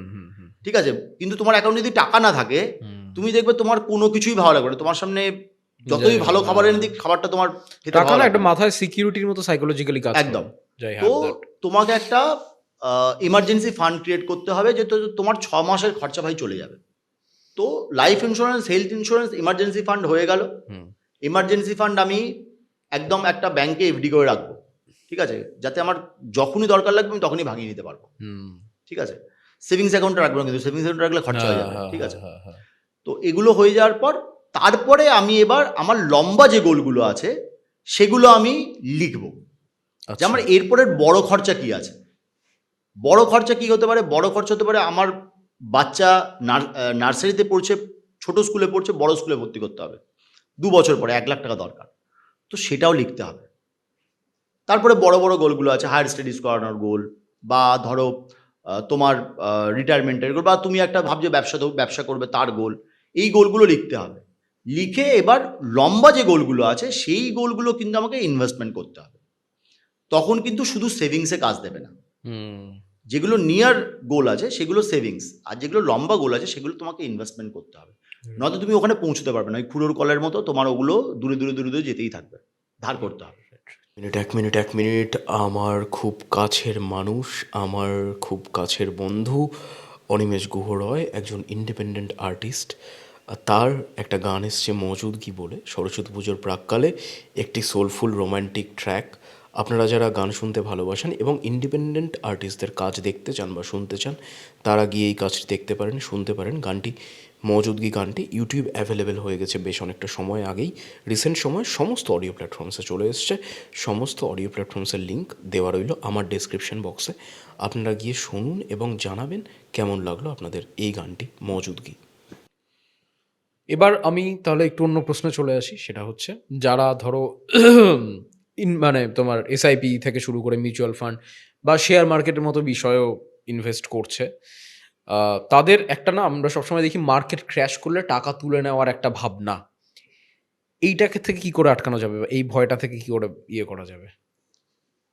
ঠিক আছে। কিন্তু তোমার অ্যাকাউন্টে যদি টাকা না থাকে, তুমি দেখবে তোমার কোনো কিছুই ভালো লাগবে না, তোমার সামনে যতই ভালো খাবার এনে দিক, খাবারটা তোমার খেতে টাকা ভালো না লাগবে একটা না। মাথায় সিকিউরিটির মতো সাইকোলজিক্যালি কাজ করে। একদম। যাই তো হ্যাভ দ্যাট। তোমাকে একটা এমার্জেন্সি ফান্ড ক্রিয়েট করতে হবে, যে তোমার 6 মাসের খরচা ভাই চলে যাবে। তো life insurance, health insurance, emergency fund হয়ে গেল। ইমার্জেন্সি ফান্ড আমি একদম একটা ব্যাংকে এফডি করে রাখবো, ঠিক আছে, যাতে আমার যখনই দরকার লাগবে আমি তখনই ভাঙিয়ে নিতে পারবো, ঠিক আছে। সেভিংস অ্যাকাউন্টে রাখবো না, কিন্তু সেভিংস অ্যাকাউন্টে রাখলে খরচা হয়ে যাবে, ঠিক আছে। তো এগুলো হয়ে যাওয়ার পর তারপরে আমি এবার আমার লম্বা যে গোলগুলো আছে সেগুলো আমি লিখবো, যে আমার এরপরের বড় খরচা কি আছে। বড় খরচা কি হতে পারে, বড় খরচা হতে পারে আমার বাচ্চা নার্সারিতে পড়ছে, ছোট স্কুলে পড়ছে, বড় স্কুলে ভর্তি করতে হবে, 2 বছর পরে 1 লাখ টাকা দরকার, তো সেটাও লিখতে হবে। তারপরে বড় বড় গোলগুলো আছে, হায়ার স্টাডিজ করানোর গোল, বা ধরো তোমার রিটায়ারমেন্টের গোল, বা তুমি একটা ভাবছো ব্যবসা করবে তার গোল, এই গোলগুলো লিখতে হবে। লিখে এবার লম্বা যে গোলগুলো আছে সেই গোলগুলো কিন্তু আমাকে ইনভেস্টমেন্ট করতে হবে। তখন কিন্তু শুধু সেভিংসে কাজ দেবে না, যেগুলো নিয়ার গোল আছে সেগুলো সেভিংস, আর যেগুলো লম্বা গোল আছে সেগুলো তোমাকে ইনভেস্টমেন্ট করতে হবে, নয়তো তুমি ওখানে পৌঁছতে পারবে না। ওই খুঁড়োর কলের মতো তোমার ওগুলো দূরে দূরে দূরে দূরে যেতেই থাকবে, ধার করতে হবে। এক মিনিট, আমার খুব কাছের মানুষ, আমার খুব কাছের বন্ধু অনিমেষ গুহ রয়, একজন ইন্ডিপেন্ডেন্ট আর্টিস্ট। তার একটা গান এসছে মজুদগি বলে, সরস্বতী পুজোর প্রাককালে একটি সোলফুল রোম্যান্টিক ট্র্যাক। আপনারা যারা গান শুনতে ভালোবাসেন এবং ইন্ডিপেন্ডেন্ট আর্টিস্টদের কাজ দেখতে চান বা শুনতে চান, তারা গিয়ে এই কাজটি দেখতে পারেন, শুনতে পারেন। গানটি মজুদগি গানটি ইউটিউব অ্যাভেলেবেল হয়ে গেছে বেশ অনেকটা সময় আগেই, রিসেন্ট সময় সমস্ত অডিও প্ল্যাটফর্মসে চলে এসছে। সমস্ত অডিও প্ল্যাটফর্মসের লিঙ্ক দেওয়া রইল আমার ডেসক্রিপশন বক্সে। আপনারা গিয়ে শুনুন এবং জানাবেন কেমন লাগলো আপনাদের এই গানটি মজুদগি। এবার আমি তাহলে একটু অন্য প্রশ্নে চলে আসি, সেটা হচ্ছে যারা ধরো মানে তোমার এসআইপি থেকে শুরু করে মিউচুয়াল ফান্ড বা শেয়ার মার্কেটের মতো বিষয়েও ইনভেস্ট করছে, তাদের একটা না আমরা সবসময় দেখি মার্কেট ক্র্যাশ করলে টাকা তুলে নেওয়ার একটা ভাবনা, এইটাকে থেকে কি করে আটকানো যাবে, বা এই ভয়টা থেকে কি করে ইয়ে করা যাবে?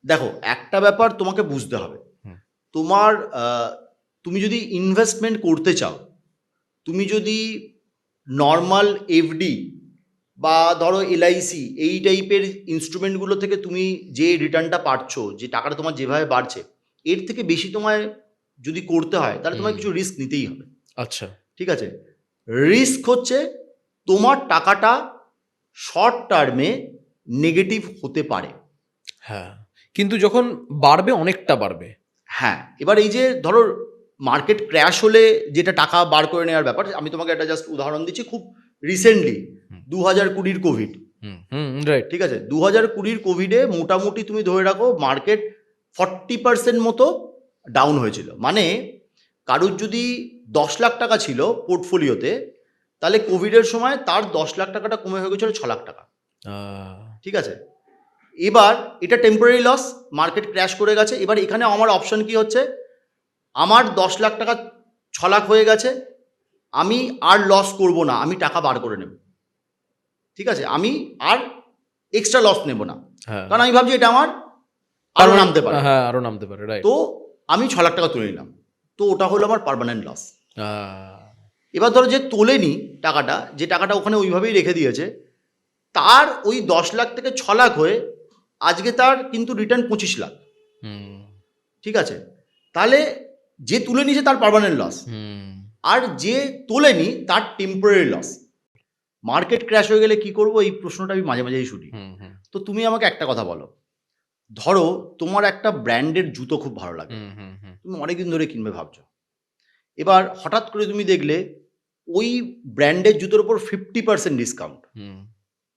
দেখো, একটা ব্যাপার তোমাকে বুঝতে হবে, তোমার তুমি যদি ইনভেস্টমেন্ট করতে চাও, তুমি যদি নর্মাল এফডি বা ধরো এলআইসি এই টাইপের ইনস্ট্রুমেন্টগুলো থেকে তুমি যে রিটার্নটা পাচ্ছ, যে টাকাটা তোমার যেভাবে বাড়ছে, এর থেকে বেশি তোমায় যদি করতে হয় তাহলে তোমায় কিছু রিস্ক নিতেই হবে। আচ্ছা, ঠিক আছে। রিস্ক হচ্ছে তোমার টাকাটা শর্ট টার্মে নেগেটিভ হতে পারে। হ্যাঁ, কিন্তু যখন বাড়বে অনেকটা বাড়বে। হ্যাঁ, এবার এই যে ধরো মার্কেট ক্র্যাশ হলে যেটা টাকা বার করে নেওয়ার ব্যাপার, আমি তোমাকে একটা জাস্ট উদাহরণ দিচ্ছি। খুব রিসেন্টলি 2020 কোভিড, রাইট, ঠিক আছে, 2020 কোভিডে মোটামুটি তুমি ধরে রাখো মার্কেট 40% মতো ডাউন হয়েছিল। মানে কারুর যদি 10 লাখ টাকা ছিল পোর্টফোলিওতে, তাহলে কোভিডের সময় তার 10 লাখ টাকাটা কমে হয়ে গেছিল 6 লাখ টাকা। ঠিক আছে, এবার এটা টেম্পোরারি লস, মার্কেট ক্র্যাশ করে গেছে। এবার এখানে আমার অপশন কি হচ্ছে, আমার 10 লাখ টাকা 6 লাখ হয়ে গেছে, আমি আর লস করব না, আমি টাকা বার করে নেব। ঠিক আছে, আমি আর এক্সট্রা লস নেব না, কারণ আমি ভাবছি এটা আমার আরো নামতে পারে। হ্যাঁ, আরো নামতে পারে, রাইট। তো আমি 6 লাখ টাকা তুলে নিলাম, তো ওটা হলো আমার পার্মানেন্ট লস। এবার ধরো যে তোলেনি টাকাটা, যে টাকাটা ওখানে ওইভাবেই রেখে দিয়েছে, তার ওই 10 লাখ থেকে 6 লাখ হয়ে আজকে তার কিন্তু রিটার্ন 25 লাখ। ঠিক আছে, তাহলে যে তুলে নিয়েছে তার পার্মানেন্ট লস, আর যে তোলেনি তার টেম্পোরারি লস। মার্কেট ক্র্যাশ হয়ে গেলে কি করব, এই প্রশ্নটা আমি মাঝে মাঝেই শুনি। তো তুমি আমাকে একটা কথা বলো, ধরো তোমার একটা ব্র্যান্ডের জুতো খুব ভালো লাগে, তুমি অনেকদিন ধরে কিনবে ভাবছো, এবার হঠাৎ করে তুমি দেখলে ওই ব্র্যান্ডের জুতোর উপর 50% ডিসকাউন্ট,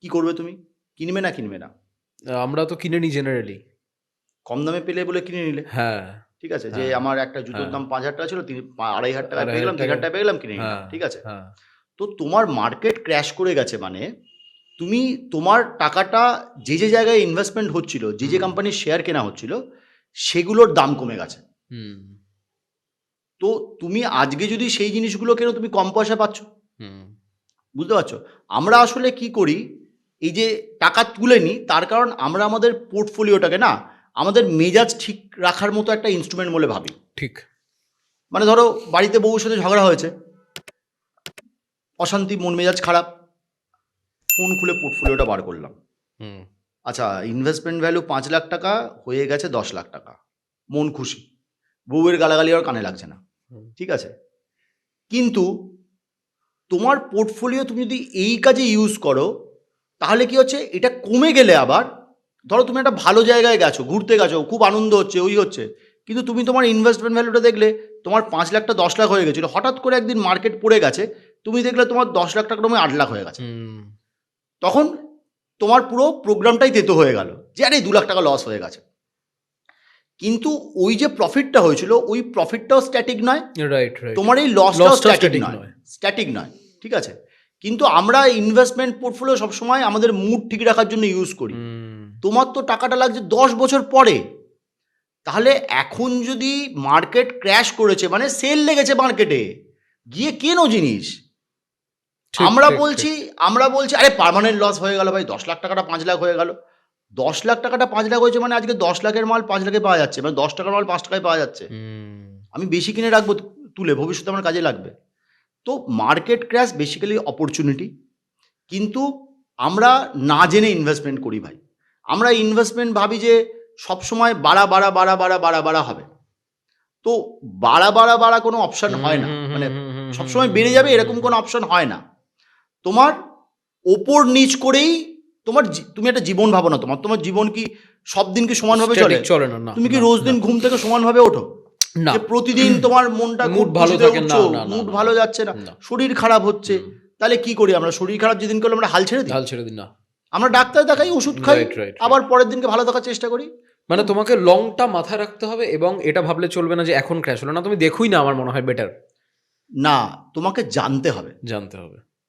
কি করবে তুমি? কিনবে না কিনবে না? আমরা তো কিনে নি জেনারেলি, কম দামে পেলে বলে কিনে নিলে। হ্যাঁ, ঠিক আছে, যে আমার একটা জুতোর দাম 5,000 টাকা ছিল, 2,500 টাকায় পেয়ে গেলাম, 3,000 টাকায় পেয়ে গেলাম, কিনে নিলাম। ঠিক আছে, তো তোমার মার্কেট ক্র্যাশ করে গেছে, মানে তুমি তোমার টাকাটা যে যে জায়গায় ইনভেস্টমেন্ট হচ্ছিল, যে যে কোম্পানির শেয়ার কেনা হচ্ছিল, সেগুলোর দাম কমে গেছে। তো তুমি আজকে যদি সেই জিনিসগুলো কেন, তুমি কম পয়সা পাচ্ছ। বুঝতে পারছো? আমরা আসলে কি করি, এই যে টাকা তুলে নিই, তার কারণ আমরা আমাদের পোর্টফোলিওটাকে না আমাদের মেজাজ ঠিক রাখার মতো একটা ইনস্ট্রুমেন্ট বলে ভাবি। ঠিক, মানে ধরো বাড়িতে বউর সাথে ঝগড়া হয়েছে, অশান্তি, মন মেজাজ খারাপ, ফোন খুলে পোর্টফোলিওটা বার করলাম, আচ্ছা ইনভেস্টমেন্ট ভ্যালু 5 লাখ টাকা হয়ে গেছে 10 লাখ টাকা, মন খুশি, বউয়ের গালাগালি আর কানে লাগছে না। ঠিক আছে, কিন্তু তোমার পোর্টফোলিও তুমি যদি এই কাজে ইউজ করো, তাহলে কি হচ্ছে, এটা কমে গেলে আবার ধরো তুমি একটা ভালো জায়গায় গেছো, ঘুরতে গেছো, খুব আনন্দ হচ্ছে, ওই হচ্ছে, কিন্তু তুমি তোমার ইনভেস্টমেন্ট ভ্যালুটা দেখলে তোমার 5 লাখটা 10 লাখ হয়ে গেছিলো, হঠাৎ করে একদিন মার্কেট পড়ে গেছে, তুমি দেখলে তোমার 10 লাখ টাকা তুমি 8 লাখ হয়ে গেছে। তখন তোমার পুরো প্রোগ্রামটাই তেতো হয়ে গেল, যে আরে 2 লাখ টাকা লস হয়ে গেছে। কিন্তু ওই যে প্রফিটটা হয়েছিল, ওই প্রফিটটাও স্ট্যাটিক নয়, রাইট, তোমার এই লসটাও স্ট্যাটিক নয়, স্ট্যাটিক নয়। ঠিক আছে, কিন্তু আমরা ইনভেস্টমেন্ট পোর্টফোলিও সবসময় আমাদের মুড ঠিক রাখার জন্য ইউজ করি। তোমার তো টাকাটা লাগছে 10 বছর পরে, তাহলে এখন যদি মার্কেট ক্র্যাশ করেছে, মানে সেল লেগেছে মার্কেটে, গিয়ে কেনো জিনিস। আমরা বলছি আরে পার্মানেন্ট লস হয়ে গেল ভাই, 10 লাখ টাকাটা 5 লাখ হয়ে গেল। 10 লাখ টাকাটা 5 লাখ হয়েছে মানে আজকে 10 লাখের মাল 5 লাখে পাওয়া যাচ্ছে, মানে 10 টাকার মাল 5 টাকায় পাওয়া যাচ্ছে। আমি বেশি কিনে রাখবো তুলে, ভবিষ্যতে আমার কাজে লাগবে। তো মার্কেট ক্র্যাশ বেসিক্যালি অপরচুনিটি, কিন্তু আমরা না জেনে ইনভেস্টমেন্ট করি ভাই। আমরা ইনভেস্টমেন্ট ভাবি যে সবসময় বাড়া হবে, তো বাড়া কোনো অপশন হয় না, মানে সবসময় বেড়ে যাবে এরকম কোনো অপশন হয় না। তোমার ওপর নিচ করেই তুমি একটা জীবন ভাবো না, তোমার জীবন কি সব দিন কি সমানভাবে চলে না? তুমি কি রোজ দিন ঘুম থেকে সমানভাবে ওঠো না? প্রতিদিন তোমার মনটা মুড ভালো থাকে না, মুড ভালো যাচ্ছে না, শরীর খারাপ হচ্ছে, তাহলে কি করি আমরা? শরীর খারাপ যেদিন করলে আমরা হাল ছেড়ে দিই না, আমরা ডাক্তার দেখাই, ওষুধ খাই, আবার পরের দিনকে ভালো থাকার চেষ্টা করি। মানে তোমাকে লংটা মাথায় রাখতে হবে, এবং এটা ভাবলে চলবে না যে এখন ক্র্যাশ হলো না, তুমি দেখোই না, আমার মনে হয় বেটার না, তোমাকে জানতে হবে,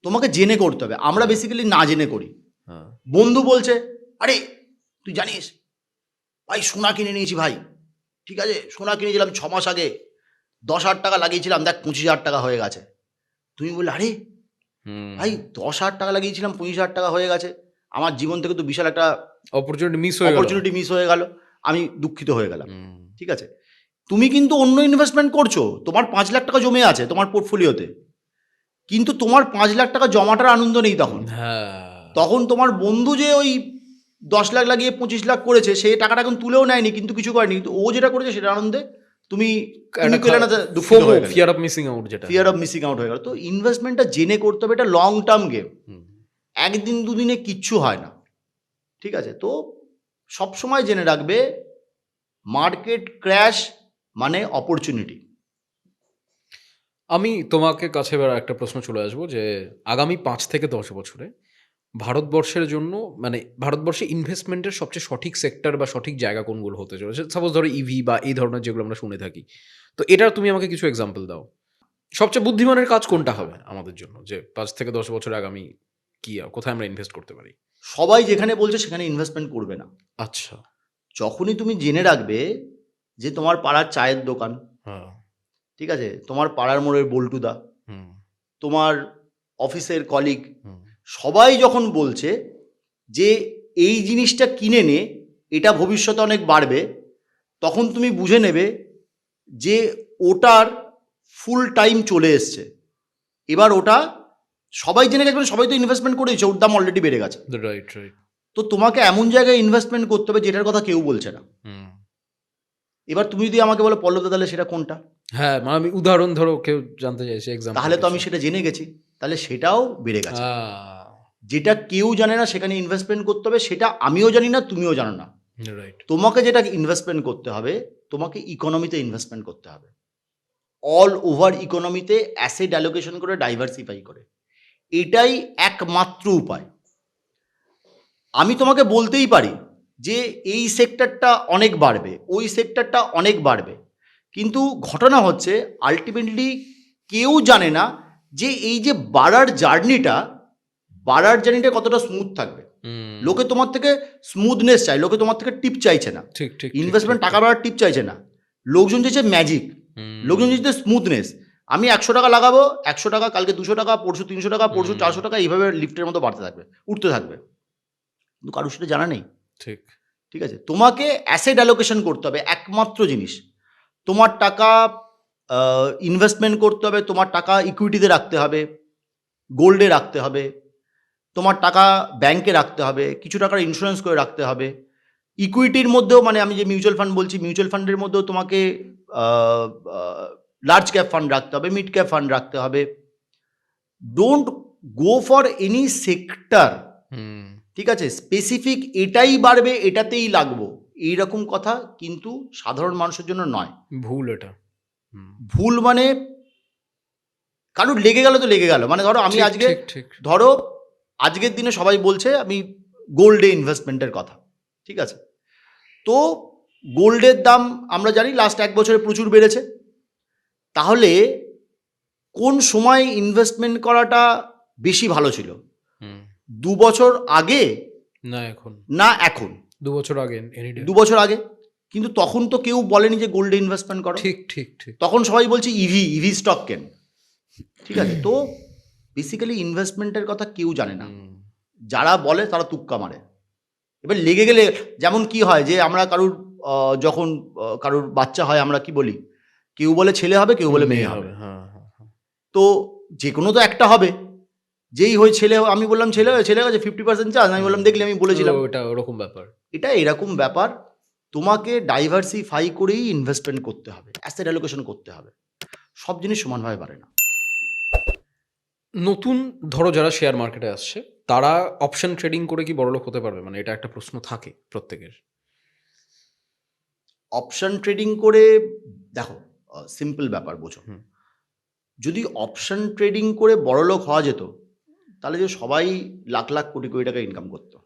তোমাকে জেনে করতে হবে। আমরা বেসিক্যালি না জেনে করি। বন্ধু বলছে আরে তুই জানিস ভাই, সোনা কিনে নিয়েছি ভাই, ঠিক আছে, সোনা কিনেছিলাম 6 মাস আগে, 10,000 টাকা লাগিয়েছিলাম, দেখ 25,000 টাকা হয়ে গেছে। তুমি বললে আরে ভাই 10,000 টাকা লাগিয়েছিলাম, 25,000 টাকা হয়ে গেছে, আমার জীবন থেকে তো বিশাল একটা অপরচুনিটি মিস হয়ে গেল, আমি দুঃখিত হয়ে গেলাম। ঠিক আছে, তুমি কিন্তু অন্য ইনভেস্টমেন্ট করছো, তোমার 5 লাখ টাকা জমে আছে তোমার পোর্টফোলিওতে, কিন্তু তোমার 5 লাখ টাকা জমাটার আনন্দ নেই তখন তোমার বন্ধু যে ওই 10 লাখ লাগিয়ে 25 লাখ করেছে, সে টাকাটা এখন তুলেও নেয়নি, কিন্তু কিছু করেনি, কিন্তু ও যেটা করেছে সেটা আনন্দে তুমি পেলে না, ফিয়ার অফ মিসিং আউট হয়ে গেল। তো ইনভেস্টমেন্টটা জেনে করতে হবে, এটা লং টার্ম গেম, একদিন দুদিনে কিচ্ছু হয় না। ঠিক আছে, তো সবসময় জেনে রাখবে মার্কেট ক্র্যাশ মানে অপরচুনিটি। আমি তোমাকে কাছে এবার একটা প্রশ্ন চলে আসবো, যে আগামী 5 থেকে 10 বছরে ভারতবর্ষের জন্য, মানে ভারতবর্ষে ইনভেস্টমেন্টের সবচেয়ে সঠিক সেক্টর বা সঠিক জায়গা কোনগুলো হতে চলেছে? সাপোজ ধরো ইভি বা এই ধরনের যেগুলো আমরা শুনে থাকি, তো এটার তুমি আমাকে কিছু এক্সাম্পল দাও। সবচেয়ে বুদ্ধিমানের কাজ কোনটা হবে আমাদের জন্য, যে 5 থেকে 10 বছর আগামী কি কোথায় আমরা ইনভেস্ট করতে পারি? সবাই যেখানে বলছে সেখানে ইনভেস্টমেন্ট করবে না। আচ্ছা। যখনই তুমি জেনে রাখবে যে তোমার পাড়ার চায়ের দোকান, হ্যাঁ। ঠিক আছে, তোমার পাড়ার মোড়ের বল্টুদা, হুম। তোমার অফিসের কলিগ, হুম। সবাই যখন বলছে যে এই জিনিসটা কিনে নে, এটা ভবিষ্যতে অনেক বাড়বে, তখন তুমি বুঝে নেবে যে ওটার ফুল টাইম চলে এসছে। এবার ওটা সবাই জেনে গেছে, সবাই তো ইনভেস্টমেন্ট করেছে, ওর দাম অলরেডি বেড়ে গেছে। Right, right. তো তোমাকে এমন জায়গায় ইনভেস্টমেন্ট করতে হবে যেটার কথা কেউ বলছে না। হুম। এবার তুমি যদি আমাকে বলো পল্লবদা তাহলে সেটা কোনটা, হ্যাঁ, মানে আমি উদাহরণ ধরো কেউ জানতে চাইছে এক্সাম্পল, তাহলে তো আমি সেটা জেনে গেছি, তাহলে সেটাও বেড়ে গেছে। যেটা কেউ জানে না সেখানে ইনভেস্টমেন্ট করতে হবে, সেটা আমিও জানি না, তুমিও জানো না। রাইট। তোমাকে যেটা ইনভেস্টমেন্ট করতে হবে, তোমাকে ইকোনমিতে ইনভেস্টমেন্ট করতে হবে, অল ওভার ইকোনমিতে অ্যাসেট অ্যালোকেশন করে, ডাইভার্সিফাই করে। এটাই একমাত্র উপায়। আমি তোমাকে বলতেই পারি যে এই সেক্টরটা অনেক বাড়বে, ওই সেক্টরটা অনেক বাড়বে, কিন্তু ঘটনা হচ্ছে আলটিমেটলি কেউ জানে না যে এই যে বাড়ার জার্নিটা কতটা স্মুথ থাকবে। লোকে তোমার থেকে স্মুথনেস চায়, লোকে তোমার থেকে টিপ চাইছে না। ঠিক, ঠিক। ইনভেস্টমেন্ট টাকা বাড়ার টিপ চাইছে না, লোকজন চাইছে ম্যাজিক, লোকজন চাইছে স্মুথনেস। আমি 100 টাকা লাগাবো, 100 টাকা, কালকে 200 টাকা, পরশু 300 টাকা, পরশু 400 টাকা, এইভাবে লিফটের মতো বাড়তে থাকবে, উঠতে থাকবে, কিন্তু কারোর সেটা জানা নেই। ঠিক। ঠিক আছে, তোমাকে অ্যাসেট অ্যালোকেশন করতে হবে, একমাত্র জিনিস। তোমার টাকা ইনভেস্টমেন্ট করতে হবে, তোমার টাকা ইকুইটিতে রাখতে হবে, গোল্ডে রাখতে হবে, তোমার টাকা ব্যাংকে রাখতে হবে, কিছু টাকার ইন্স্যুরেন্স করে রাখতে হবে। ইকুইটির মধ্যেও, মানে আমি যে মিউচুয়াল ফান্ড বলছি, মিউচুয়াল ফান্ডের মধ্যেও তোমাকে লার্জ ক্যাপ ফান্ড রাখতে হবে, মিড ক্যাপ ফান্ড রাখতে হবে। Don't go for any sector, ঠিক আছে, স্পেসিফিক এটাই বাড়বে, এটাতেই লাগবো, এইরকম কথা কিন্তু সাধারণ মানুষের জন্য নয়। ভুল এটা। ভুল মানে কারোর লেগে গেল তো লেগে গেল, মানে ধরো আমি আজকে, ধরো আজকের দিনে সবাই বলছে আমি গোল্ডে ইনভেস্টমেন্টের কথা, ঠিক আছে, তো গোল্ডের দাম আমরা জানি লাস্ট 1 বছরে প্রচুর বেড়েছে। তাহলে কোন সময় ইনভেস্টমেন্ট করাটা বেশি ভালো ছিল? 2 বছর আগে না এখন? 2 বছর আগে, 2 বছর আগে। কিন্তু তখন তো কেউ বলেনি যে গোল্ডে ইনভেস্টমেন্ট করো। ঠিক, ঠিক, ঠিক। তখন সবাই বলছে ইভি স্টক কেন, ঠিক আছে। তো বেসিক্যালি ইনভেস্টমেন্টের কথা কেউ জানে না, যারা বলে তারা তুক্কা মারে। এবার লেগে গেলে যেমন কি হয় যে আমরা কারুর যখন কারুর বাচ্চা হয় আমরা কি বলি, কেউ বলে ছেলে হবে, কেউ বলে মেয়ে হবে। তো যে কোনো তো একটা হবে, যেই হয়ে ছেলে, আমি বললাম ছেলে হয়েছে 50% চান্স, আমি বললাম দেখলে আমি বলেছিলাম। এটা ওরকম ব্যাপার, এটা এরকম ব্যাপার। তোমাকে ডাইভার্সিফাই করেই ইনভেস্টমেন্ট করতে হবে, অ্যাসেট অ্যালোকেশন করতে হবে, সব জিনিস সমানভাবে বাড়ে না। নতুন ধরো যারা শেয়ার মার্কেটে আসছে, তারা অপশন ট্রেডিং করে কি বড়লোক হতে পারবে? মানে এটা একটা প্রশ্ন থাকে প্রত্যেকের। অপশন ট্রেডিং করে দেখো, সিম্পল ব্যাপার বোঝো, যদি অপশন ট্রেডিং করে বড়লোক হওয়া যেত তাহলে যে সবাই লাখ লাখ কোটি কোটি টাকা ইনকাম করতো।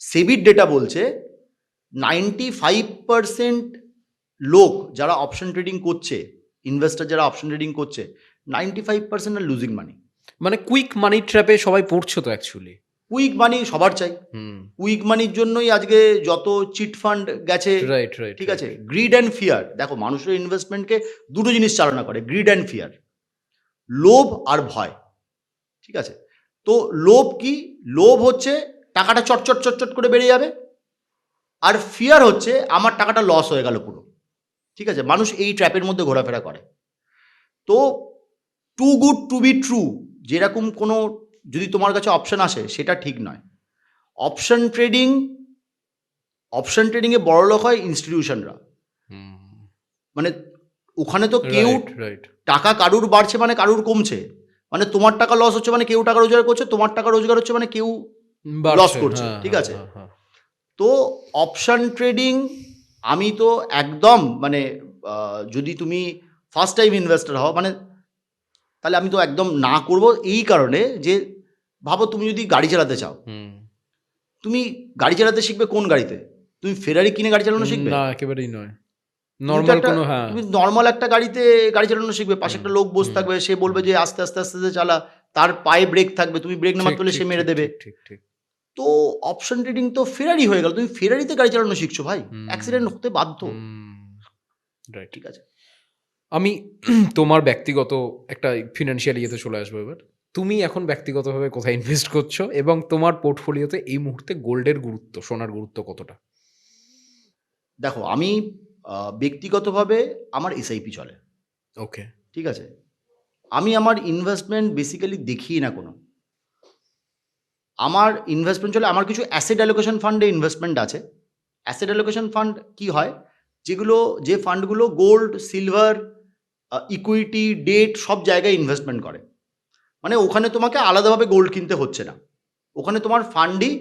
সেবির ডেটা বলছে 95% লোক যারা অপশন ট্রেডিং করছে, ইনভেস্টর যারা অপশন ট্রেডিং করছে, 95% আর লুজিং মানি। মানে কুইক মানি ট্র্যাপে সবাই পড়ছে তো অ্যাকচুয়ালি। কুইক মানি সবার চাই, কুইক মানির জন্যই আজকে যত চিট ফান্ড গেছে। রাইট, রাইট, ঠিক আছে। গ্রিড অ্যান্ড ফিয়ার, দেখো মানুষের ইনভেস্টমেন্টকে দুটো জিনিস চালনা করে, গ্রিড অ্যান্ড ফিয়ার, লোভ আর ভয়, ঠিক আছে। তো লোভ কি? লোভ হচ্ছে টাকাটা চটচট চটচট করে বেড়ে যাবে, আর ফিয়ার হচ্ছে আমার টাকাটা লস হয়ে গেল পুরো, ঠিক আছে। মানুষ এই ট্র্যাপের মধ্যে ঘোরাফেরা করে। তো too good to be true, যেরকম কোনো যদি তোমার কাছে অপশন আসে সেটা ঠিক নয়। অপশন ট্রেডিংয়ে বড় লোক হয় ইনস্টিটিউশনরা, মানে ওখানে তো কেউ টাকা কারুর বাড়ছে মানে কারুর কমছে, মানে তোমার টাকা লস হচ্ছে মানে কেউ টাকা রোজগার করছে, তোমার টাকা রোজগার হচ্ছে মানে কেউ লস করছে, ঠিক আছে। তো অপশন ট্রেডিং আমি তো একদম মানে যদি তুমি ফার্স্ট টাইম ইনভেস্টর হও মানে, তাহলে আমি তো একদম না করব। এই কারণে যে ভাবো তুমি যদি গাড়ি চালাতে চাও, তুমি গাড়ি চালাতে শিখবে কোন গাড়িতে? তুমি ফেরারি কিনে গাড়ি চালানো শিখবে? না, একেবারেই নয়। নর্মাল কোনো, হ্যাঁ তুমি নর্মাল একটা গাড়িতে গাড়ি চালানো শিখবে, পাশে একটা লোক বসে থাকবে, সে বলবে যে আস্তে আস্তে আস্তে আস্তে চালা, তার পায়ে ব্রেক থাকবে, তুমি ব্রেক না মারতে হলে সে মেরে দেবে। ঠিক ঠিক। তো অপশন ট্রেডিং তো ফেরারি হয়ে গেল, তুমি ফেরারিতে গাড়ি চালানো শিখছো ভাই, অ্যাক্সিডেন্ট হতে বাধ্য। রাইট। ঠিক আছে, আমি তোমার ব্যক্তিগত একটা ফিনান্সিয়াল ইয়েতে চলে আসবো এবার। তুমি এখন ব্যক্তিগতভাবে কোথায় ইনভেস্ট করছো এবং তোমার পোর্টফোলিওতে এই মুহূর্তে গোল্ডের গুরুত্ব, সোনার গুরুত্ব কতটা? দেখো আমি ব্যক্তিগতভাবে আমার এসআইপি চলে। ওকে। ঠিক আছে, আমি আমার ইনভেস্টমেন্ট বেসিক্যালি দেখি না কোনো, আমার ইনভেস্টমেন্ট চলে, আমার কিছু অ্যাসেট অ্যালোকেশন ফান্ডে ইনভেস্টমেন্ট আছে। অ্যাসেট অ্যালোকেশন ফান্ড কি হয়, যে ফান্ডগুলো গোল্ড, সিলভার, ইকুইটি, ডেট সব জায়গায় ইনভেস্টমেন্ট করে। মানে ওখানে তোমাকে আলাদাভাবে গোল্ড কিনতে হচ্ছে না, ওখানে তোমার ফান্ডই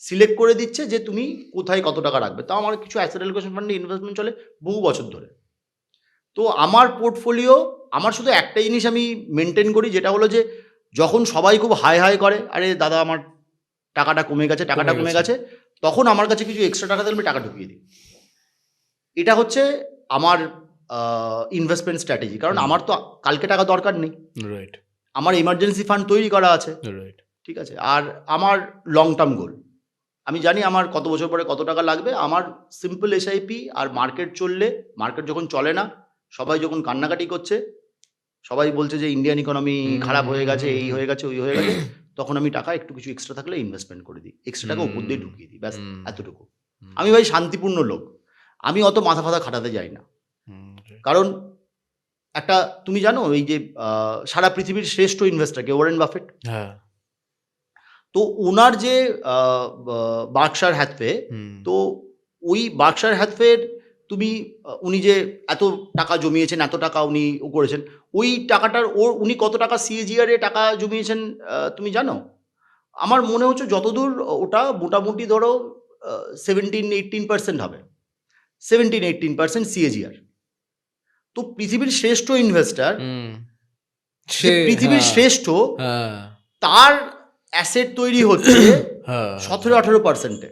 সিলেক্ট করে দিচ্ছে যে তুমি কোথায় কত টাকা রাখবে। তাও আমার কিছু অ্যাসেট অ্যালোকেশন ফান্ডে ইনভেস্টমেন্ট চলে বহু বছর ধরে। তো আমার পোর্টফোলিও, আমার শুধু একটা জিনিস আমি মেনটেন করি, যেটা হলো যে যখন সবাই খুব হাই হাই করে, আরে দাদা আমার টাকাটা কমে গেছে, টাকাটা কমে গেছে, তখন আমার কাছে কিছু এক্সট্রা টাকা দিলে আমি টাকা ঢুকিয়ে দিই। এটা হচ্ছে আমার ইনভেস্টমেন্ট স্ট্র্যাটেজি, কারণ আমার তো কালকে টাকা দরকার নেই, রাইট। আমার ইমার্জেন্সি ফান্ড তৈরি করা আছে। রাইট। ঠিক আছে, আর আমার লং টার্ম গোল, আমি জানি আমার কত বছর পরে কত টাকা লাগবে। আমার সিম্পল এসআইপি, আর মার্কেট চললে, মার্কেট যখন চলে না, সবাই যখন কান্নাকাটি করছে, সবাই বলছে যে ইন্ডিয়ান ইকোনমি খারাপ হয়ে গেছে, এই হয়ে গেছে, ওই হয়ে গেছে, তখন আমি টাকা একটু কিছু এক্সট্রা থাকলে ইনভেস্টমেন্ট করে দিই, এক্সট্রা টাকা উপর দিয়ে ঢুকিয়ে দিই, ব্যাস এতটুকু। আমি ভাই শান্তিপূর্ণ লোক, আমি অত মাথা ফাথা খাটাতে যাই না। কারণ একটা, তুমি জানো এই যে সারা পৃথিবীর শ্রেষ্ঠ ইনভেস্টর কে, ওয়ারেন বাফেট। হ্যাঁ। তো ওনার যে বার্কশায়ার হ্যাথওয়ে, তো ওই বার্কশায়ার হ্যাথওয়ের তুমি উনি যে এত টাকা জমিয়েছেন, এত টাকা উনি করেছেন, ওই টাকাটার উনি কত টাকা সিএজিআর এ টাকা জমিয়েছেন তুমি জানো? আমার মনে হচ্ছে যতদূর ওটা মোটামুটি ধরো 17-18% হবে, 17-18% সিএজিআর। তো পৃথিবীর শ্রেষ্ঠ ইনভেস্টার, সে পৃথিবীর শ্রেষ্ঠ, তার অ্যাসেট তৈরি হচ্ছে 17-18%-এ।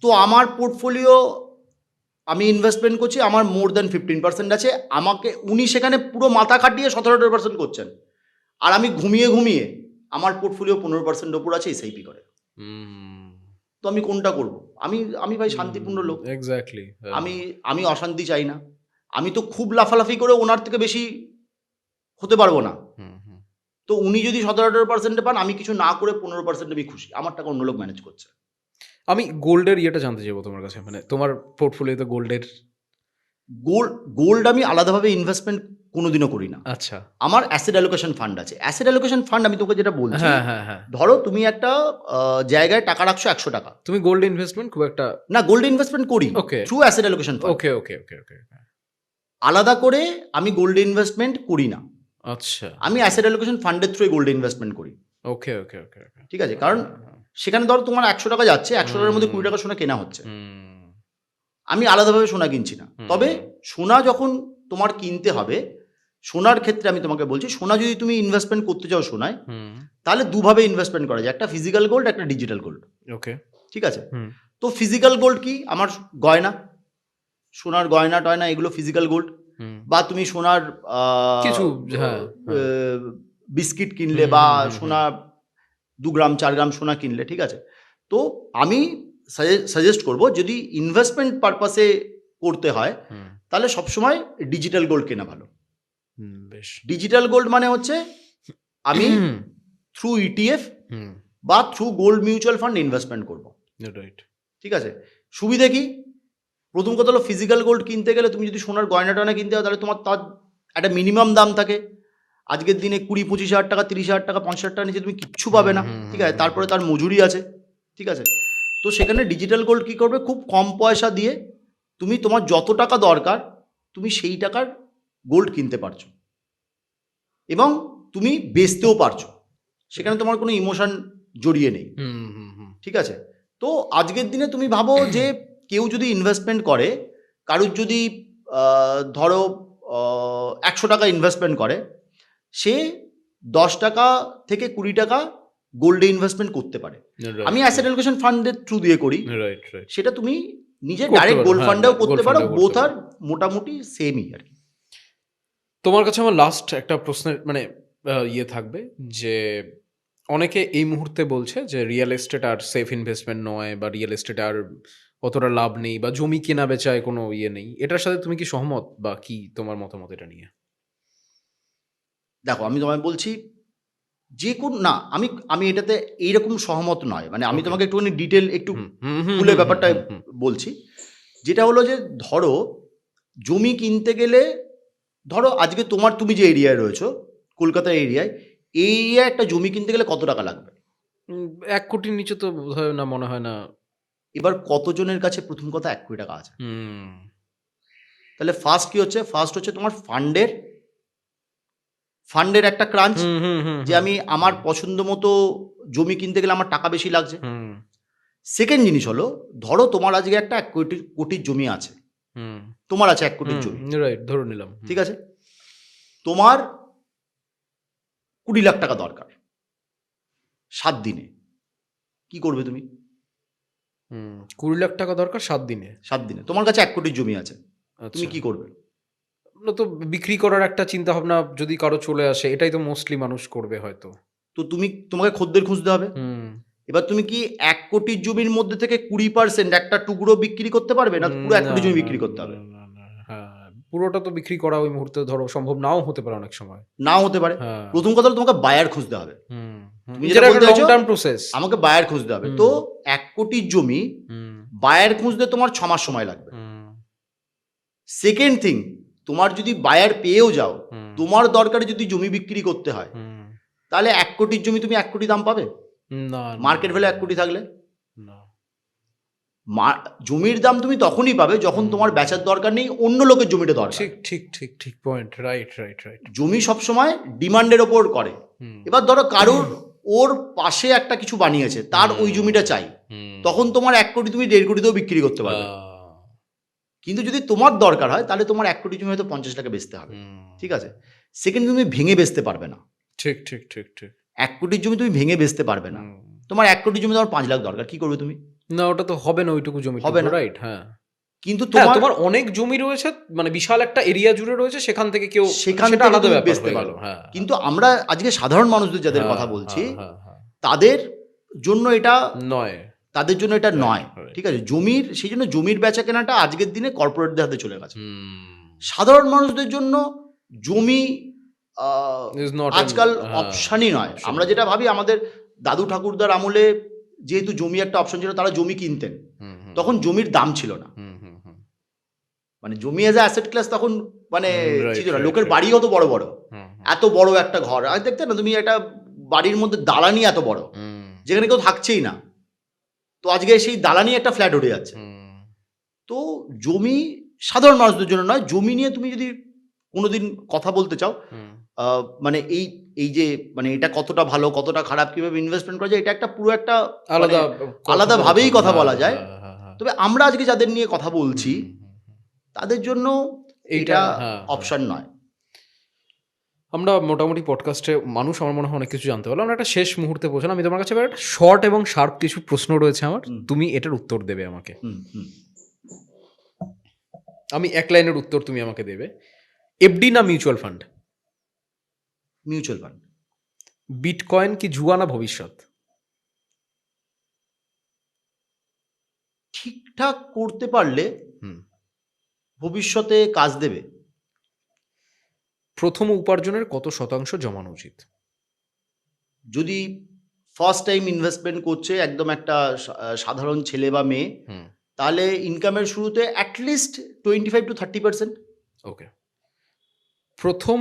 তো আমার পোর্টফোলিও, আমি ইনভেস্টমেন্ট করছি, আমার মোর দ্যান 15% আছে, আমাকে উনি সেখানে পুরো মাথা খাটিয়ে 17-18% করছেন, আর আমি ঘুমিয়ে ঘুমিয়ে আমার পোর্টফোলিও 15% ওপর আছে এসআইপি করে। তো আমি কোনটা করব? আমি ভাই শান্তিপূর্ণ লোক, এক্স্যাক্টলি। আমি অশান্তি চাই না। আমি তো খুব লাফালাফি করে ওনার থেকে বেশি হতে পারবো না। তো উনি যদি 17-18% পান, আমি কিছু না করে 15% আমি খুশি, আমার টাকা অন্য লোক ম্যানেজ করছে। আমি গোল্ডের ইয়েটা জানতে চাইবো তোমার কাছে, মানে তোমার পোর্টফোলিওতে গোল্ড আমি আলাদাভাবে ইনভেস্টমেন্ট কোনোদিনও করি না। আচ্ছা। আমার অ্যাসেট অ্যালোকেশন ফান্ড আছে। অ্যাসেট অ্যালোকেশন ফান্ড আমি তোকে যেটা বলছি, হ্যাঁ, ধরো তুমি একটা জায়গায় টাকা রাখছো 100 টাকা, তুমি গোল্ড ইনভেস্টমেন্ট খুব একটা না, গোল্ড ইনভেস্টমেন্ট করি থ্রু অ্যাসেট অ্যালোকেশন ফান্ড। ওকে। আলাদা করে আমি গোল্ড ইনভেস্টমেন্ট করি না। আচ্ছা। আমি অ্যাসেট অ্যালোকেশন ফান্ডের থ্রুয়ে গোল্ড ইনভেস্টমেন্ট করি। ওকে। ঠিক আছে, কারণ সেখানে ধরো তোমার 100 টাকা যাচ্ছে, 100 টাকার মধ্যে 20 টাকা সোনা কেনা হচ্ছে, আমি আলাদাভাবে সোনা কিনছি না। তবে সোনা যখন তোমার কিনতে হবে, সোনার ক্ষেত্রে আমি তোমাকে বলছি, সোনা যদি তুমি ইনভেস্টমেন্ট করতে চাও সোনায়, তাহলে দুভাবে ইনভেস্টমেন্ট করা যায়, একটা ফিজিক্যাল গোল্ড, একটা ডিজিটাল গোল্ড। ওকে, ঠিক আছে। তো ফিজিক্যাল গোল্ড কি, আমার গয়না, সোনার গয়না টয়না, এগুলো ফিজিক্যাল গোল্ড। বা তুমি সোনার কিছু বিস্কিট কিনলে, বা সোনা 2 গ্রাম 4 গ্রাম সোনা কিনলে, ঠিক আছে। তো আমি সাজেস্ট করব, যদি ইনভেস্টমেন্ট পারপাসে করতে হয়, তাহলে সবসময় ডিজিটাল গোল্ড কেনা ভালো। ডিজিটাল গোল্ড মানে হচ্ছে আমি থ্রু ইটিএফ বা through gold mutual fund investment করব। ঠিক আছে। সুবিধা কি, প্রথম কথা হলো ফিজিক্যাল গোল্ড কিনতে গেলে, তুমি যদি সোনার গয়না টয়না কিনতে হয়, তাহলে তোমার তার একটা মিনিমাম দাম থাকে। আজকের দিনে 20-25 হাজার টাকা, 30 হাজার টাকা, 50 হাজার টাকা নিচে তুমি কিচ্ছু পাবে না। ঠিক আছে। তারপরে তার মজুরি আছে। ঠিক আছে। তো সেখানে ডিজিটাল গোল্ড কী করবে, খুব কম পয়সা দিয়ে তুমি তোমার যত টাকা দরকার, তুমি সেই টাকার গোল্ড কিনতে পারছো, এবং তুমি বেচতেও পারছো, সেখানে তোমার কোনো ইমোশন জড়িয়ে নেই। ঠিক আছে। তো আজকের দিনে তুমি ভাবো যে কেউ যদি ইনভেস্টমেন্ট করে, কারুর যদি ধরো 100 টাকা ইনভেস্টমেন্ট করে, সে 10 টাকা থেকে 20 টাকা গোল্ডে ইনভেস্টমেন্ট করতে পারে। আমি অ্যাসেট অ্যালোকেশন ফান্ডের থ্রু দিয়ে করি, সেটা তুমি নিজে করতে ডাইরেক্ট পারো, গোল্ড হ্যাঁ, ফান্ডেও gold করতে fund পারো, এও করতে বোথ পারো। আর মোটামুটি সেমই আর কি। তোমার কাছে আমার লাস্ট একটা প্রশ্নের মানে ইয়ে থাকবে যে অনেকে এই মুহূর্তে বলছে যে রিয়েল এস্টেট আর সেফ ইনভেস্টমেন্ট নয়, বা রিয়েল এস্টেট আর অতটা লাভ নেই, বা জমি কেনা বেচায় কোনো ইয়ে নেই। এটার সাথে তুমি কি সহমত, বা কি তোমার মতামত এটা নিয়ে? দেখো আমি তোমায় বলছি, যে কোন না, আমি আমি এটাতে এইরকম সহমত নয়, মানে আমি Okay. তোমাকে একটুখানি ডিটেল একটু হুম, হুম, হুম, খুলে হুম, ব্যাপারটা হুম, হুম, বলছি। যেটা হলো যে ধরো জমি কিনতে গেলে, ধরো আজকে তুমি যে এরিয়ায় রয়েছো, কলকাতা এরিয়ায়, এই এরিয়ায় একটা জমি কিনতে গেলে কত টাকা লাগবে? 1 কোটির নিচে তো বোধহয় না, মনে হয় না। এবার কতজনের কাছে প্রথম কথা 1 কোটি টাকা আছে? হুম, তাহলে ফার্স্ট কি হচ্ছে? ফার্স্ট হচ্ছে তোমার ফান্ডের একটা ক্রাঞ্চ, হুম, হুম, হুম, যে আমি আমার পছন্দ মতো জমি কিনতে গেলে আমার টাকা বেশি লাগছে। হুম, সেকেন্ড জিনিস হলো, ধরো তোমার আজকে একটা 1 কোটির জমি আছে, হুম, তোমার আছে 1 কোটির জমি, রাইট, ধরে নিলাম। ঠিক আছে, তোমার 20 লাখ টাকা দরকার 7 দিনে, কি করবে তুমি? 20 লাখ টাকা দরকার 7 দিনে। 7 দিনে তোমার কাছে 1 কোটির জমি আছে, তুমি আচ্ছা, কি করবে? না তো বিক্রি করার একটা চিন্তা ভাবনা যদি কারো চলে আসে, এটাই তো মোস্টলি মানুষ করবে হয়তো। তো তোমাকে খদ্দের খুঁজতে হবে। হুম, এবার তুমি কি 1 কোটির জমির মধ্যে থেকে 20% একটা টুকরো বিক্রি করতে পারবে, না পুরো এক না, কোটি জমি না, বিক্রি করতে হবে? না, না, না, হ্যাঁ, পুরোটা তো বিক্রি করা ওই মুহূর্তে ধরো সম্ভব নাও হতে পারে অনেক সময়। নাও হতে পারে। হ্যাঁ, প্রথম কথা হলো তোমাকে বায়ার খুঁজতে হবে। হুম, তুমি যেটা যেটা একটা বলতে লং চাইছো, টার্ম প্রসেস। আমাকে বায়ার খুঁজতে হবে। তো 1 কোটির জমি হুম, বায়ার খুঁজতে তোমার 6 মাস সময় লাগবে। হুম, সেকেন্ড থিং, তোমার যদি বায়ার পেয়েও যাও, হুম, তোমার দরকারে যদি জমি বিক্রি করতে হয়, হুম, তাহলে 1 কোটির জমি তুমি 1 কোটি দাম পাবে? না, না, মার্কেট না, ভ্যালু 1 কোটি থাকলে না, জমির দাম তুমি তখনই পাবে যখন তোমার বেচার দরকার নেই, অন্য লোকের জমিটা দরকার। ঠিক, ঠিক, ঠিক, ঠিক পয়েন্ট, রাইট, রাইট, রাইট। জমি সবসময় ডিমান্ডের ওপর করে। এবার ধরো কারোর ওর পাশে একটা কিছু বানিয়েছে, তার ওই জমিটা চাই, তখন তোমার 1 কোটি তুমি 1.5 কোটিতেও বিক্রি করতে পারবে। কিন্তু যদি তোমার দরকার হয়, তাহলে তোমার 1 কোটি জমি হয়তো 50 লাখে বেচতে হবে, ঠিক আছে। সেকেন্ড, তুমি ভেঙে বেচতে পারবে না। ঠিক, ঠিক, ঠিক, ঠিক। 1 কোটির জমি তুমি ভেঙে বেচতে পারবে না। তোমার 1 কোটির জমি তোমার 5 লাখ দরকার, কি করবে তুমি? না, ওটা তো হবে না, ওইটুকু জমি হবে না। রাইট, হ্যাঁ। কিন্তু হ্যাঁ, তোমার তোমার অনেক জমি রয়েছে, মানে বিশাল একটা এরিয়া জুড়ে রয়েছে, সেখান থেকে কেউ সেখান সেটা থেকে আলাদা তুমি ব্যাপার বেচতে হয়ে পারো। গেল, হ্যাঁ। কিন্তু আমরা আজকে সাধারণ মানুষদের যাদের হ্যাঁ, কথা বলছি, হ্যাঁ, হ্যাঁ, হ্যাঁ। তাদের জন্য এটা নয়। তাদের জন্য এটা নয়, right. ঠিক আছে। সেই জন্য জমির বেচা কেনাটা আজকের দিনে কর্পোরেটদের হাতে চলে গেছে। হুম। সাধারণ মানুষদের জন্য জমি Is not আজকাল হ্যাঁ, অপশানই নয়। option আমরা নয়। যেটা ভাবি, আমাদের দাদু ঠাকুরদার আমলে যেহেতু জমি একটা অপশন ছিল, তারা জমি কিনতেন, হুম, হুম, তখন জমির দাম ছিল না। হুম, হুম, হুম, মানে জমি এজ অ্যাসেট ক্লাস তখন মানে right, ছিল না। right, লোকের right. বাড়ি হতো বড় বড়, হুম, হুম, এত বড় একটা ঘর, আর দেখতে না তুমি একটা বাড়ির মধ্যে দালানি এত বড়, হুম, যেখানে কেউ থাকছেই না। তো আজকে সেই দালানি একটা ফ্ল্যাট উঠে যাচ্ছে। হুম, তো জমি সাধারণ মানুষদের জন্য নয়। জমি নিয়ে তুমি যদি কোনোদিন কথা বলতে চাও, হুম। মানে এই যে মানে এটা কতটা ভালো কতটা খারাপ, কিভাবে ইনভেস্টমেন্ট করা যায়, এটা একটা পুরো একটা মানে আলাদা আলাদাভাবেই কথা বলা যায়। হ্যাঁ, হ্যাঁ, হ্যাঁ। তবে আমরা আজকে যাদের নিয়ে কথা বলছি, হুম, হুম, হুম, হুম। তাদের জন্য এইটা, এটা হ্যাঁ, অপশন নয়। আমরা মোটামুটি পডকাস্টে মানুষ আমার মনে হয় অনেক কিছু জানতে পারলাম। আমরা একটা শেষ মুহূর্তে পৌঁছলাম। আমি তোমার কাছে এবার একটা শর্ট এবং শার্প কিছু প্রশ্ন রয়েছে আমার, তুমি এটার উত্তর দেবে আমাকে। হুম হুম আমি এক লাইনের উত্তর তুমি আমাকে দেবে। এফডি না mutual fund? Mutual fund. Bitcoin কি জুয়া না ভবিষ্যৎ? ঠিকঠাক করতে পারলে হুম। ভবিষ্যতে কাজ দেবে। প্রথম উপার্জনের কত শতাংশ জমানো উচিত? যদি ফার্স্ট টাইম ইনভেস্টমেন্ট করছে একদম একটা সাধারণ ছেলে বা মেয়ে, হুম, তাহলে ইনকামের শুরুতে অ্যাটলিস্ট 25 to 30%। ওকে। প্রথম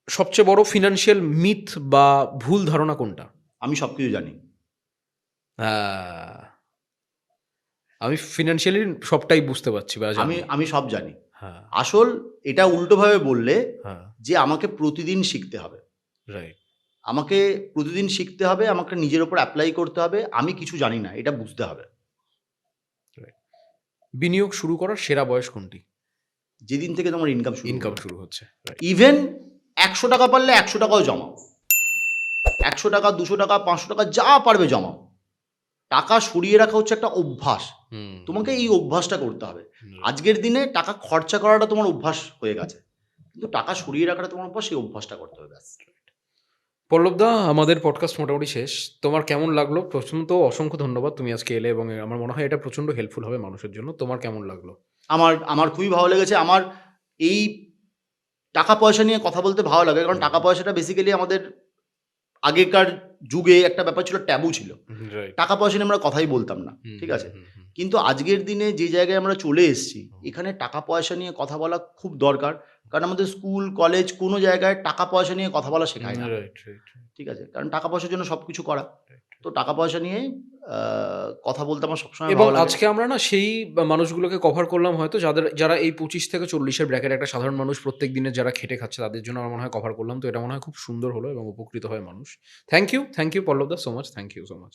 সবচেয়ে বড় ফিনান্সিয়াল মিথ বা ভুল ধারণা কোনটা? আমি সব কিছু জানি। হ্যাঁ, আমি ফিনান্সিয়ালি সবটাই বুঝতে পারছি বা জানি। আমি সব জানি। হ্যাঁ, আসল এটা উল্টোভাবে বললে, হ্যাঁ, যে আমাকে প্রতিদিন শিখতে হবে, রাইট। আমাকে প্রতিদিন শিখতে হবে, আমাকে নিজের ওপর অ্যাপ্লাই করতে হবে। আমি কিছু জানি না, এটা বুঝতে হবে। বিনিয়োগ শুরু করার সেরা বয়স কোনটি? যেদিন থেকে তোমার ইনকাম ইনকাম শুরু হচ্ছে, রাইট। ইভেন 100 টাকা পারলে 100 টাকাও জমাও, 100 টাকা 200 টাকা 500 টাকা যা পারবে জমাও। টাকা সরিয়ে রাখা হচ্ছে একটা অভ্যাস। হুম, তোমাকে এই অভ্যাসটা করতে হবে। হুম। আজকের দিনে টাকা খরচা করাটা তোমার অভ্যাস হয়ে গেছে, কিন্তু টাকা সরিয়ে রাখাটা তোমার অভ্যাস, সেই অভ্যাসটা করতে হবে ব্যাস। পল্লবদা, আমাদের পডকাস্ট মোটামুটি শেষ। তোমার কেমন লাগলো? প্রথমত অসংখ্য ধন্যবাদ, তুমি আজকে এলে এবং আমার মনে হয় এটা প্রচণ্ড হেল্পফুল হবে মানুষের জন্য। তোমার কেমন লাগলো? আমার আমার খুবই ভালো লেগেছে। আমার এই টাকা পয়সা নিয়ে কথা বলতে ভালো লাগে, কারণ টাকা পয়সাটা বেসিক্যালি আমাদের আগেকার যুগে একটা ব্যাপার ছিল, ট্যাবু ছিল। রাইট। টাকা পয়সা নিয়ে আমরা কথাই বলতাম না, ঠিক আছে? কিন্তু আজকের দিনে যে জায়গায় আমরা চলে এসেছি, এখানে টাকা পয়সা নিয়ে কথা বলা খুব দরকার। কারণ আমাদের স্কুল, কলেজ কোনো জায়গায় টাকা পয়সা নিয়ে কথা বলা শেখায় না, রাইট, রাইট, ঠিক আছে? কারণ টাকা পয়সার জন্য সবকিছু করা। তো টাকা পয়সা নিয়ে কথা বলতে আমার সবসময় এবং ভালো লাগে। আজকে আমরা না সেই মানুষগুলোকে কভার করলাম হয়তো যারা এই 25 থেকে 40 এর ব্র্যাকেট, একটা সাধারণ মানুষ প্রত্যেক দিনের যারা খেটে খাচ্ছে তাদের জন্য আমার মনে হয় কভার করলাম। তো এটা মনে হয় খুব সুন্দর হলো এবং উপকৃত হয় মানুষ। থ্যাংক ইউ পল্লবদা, so much. Thank you so much.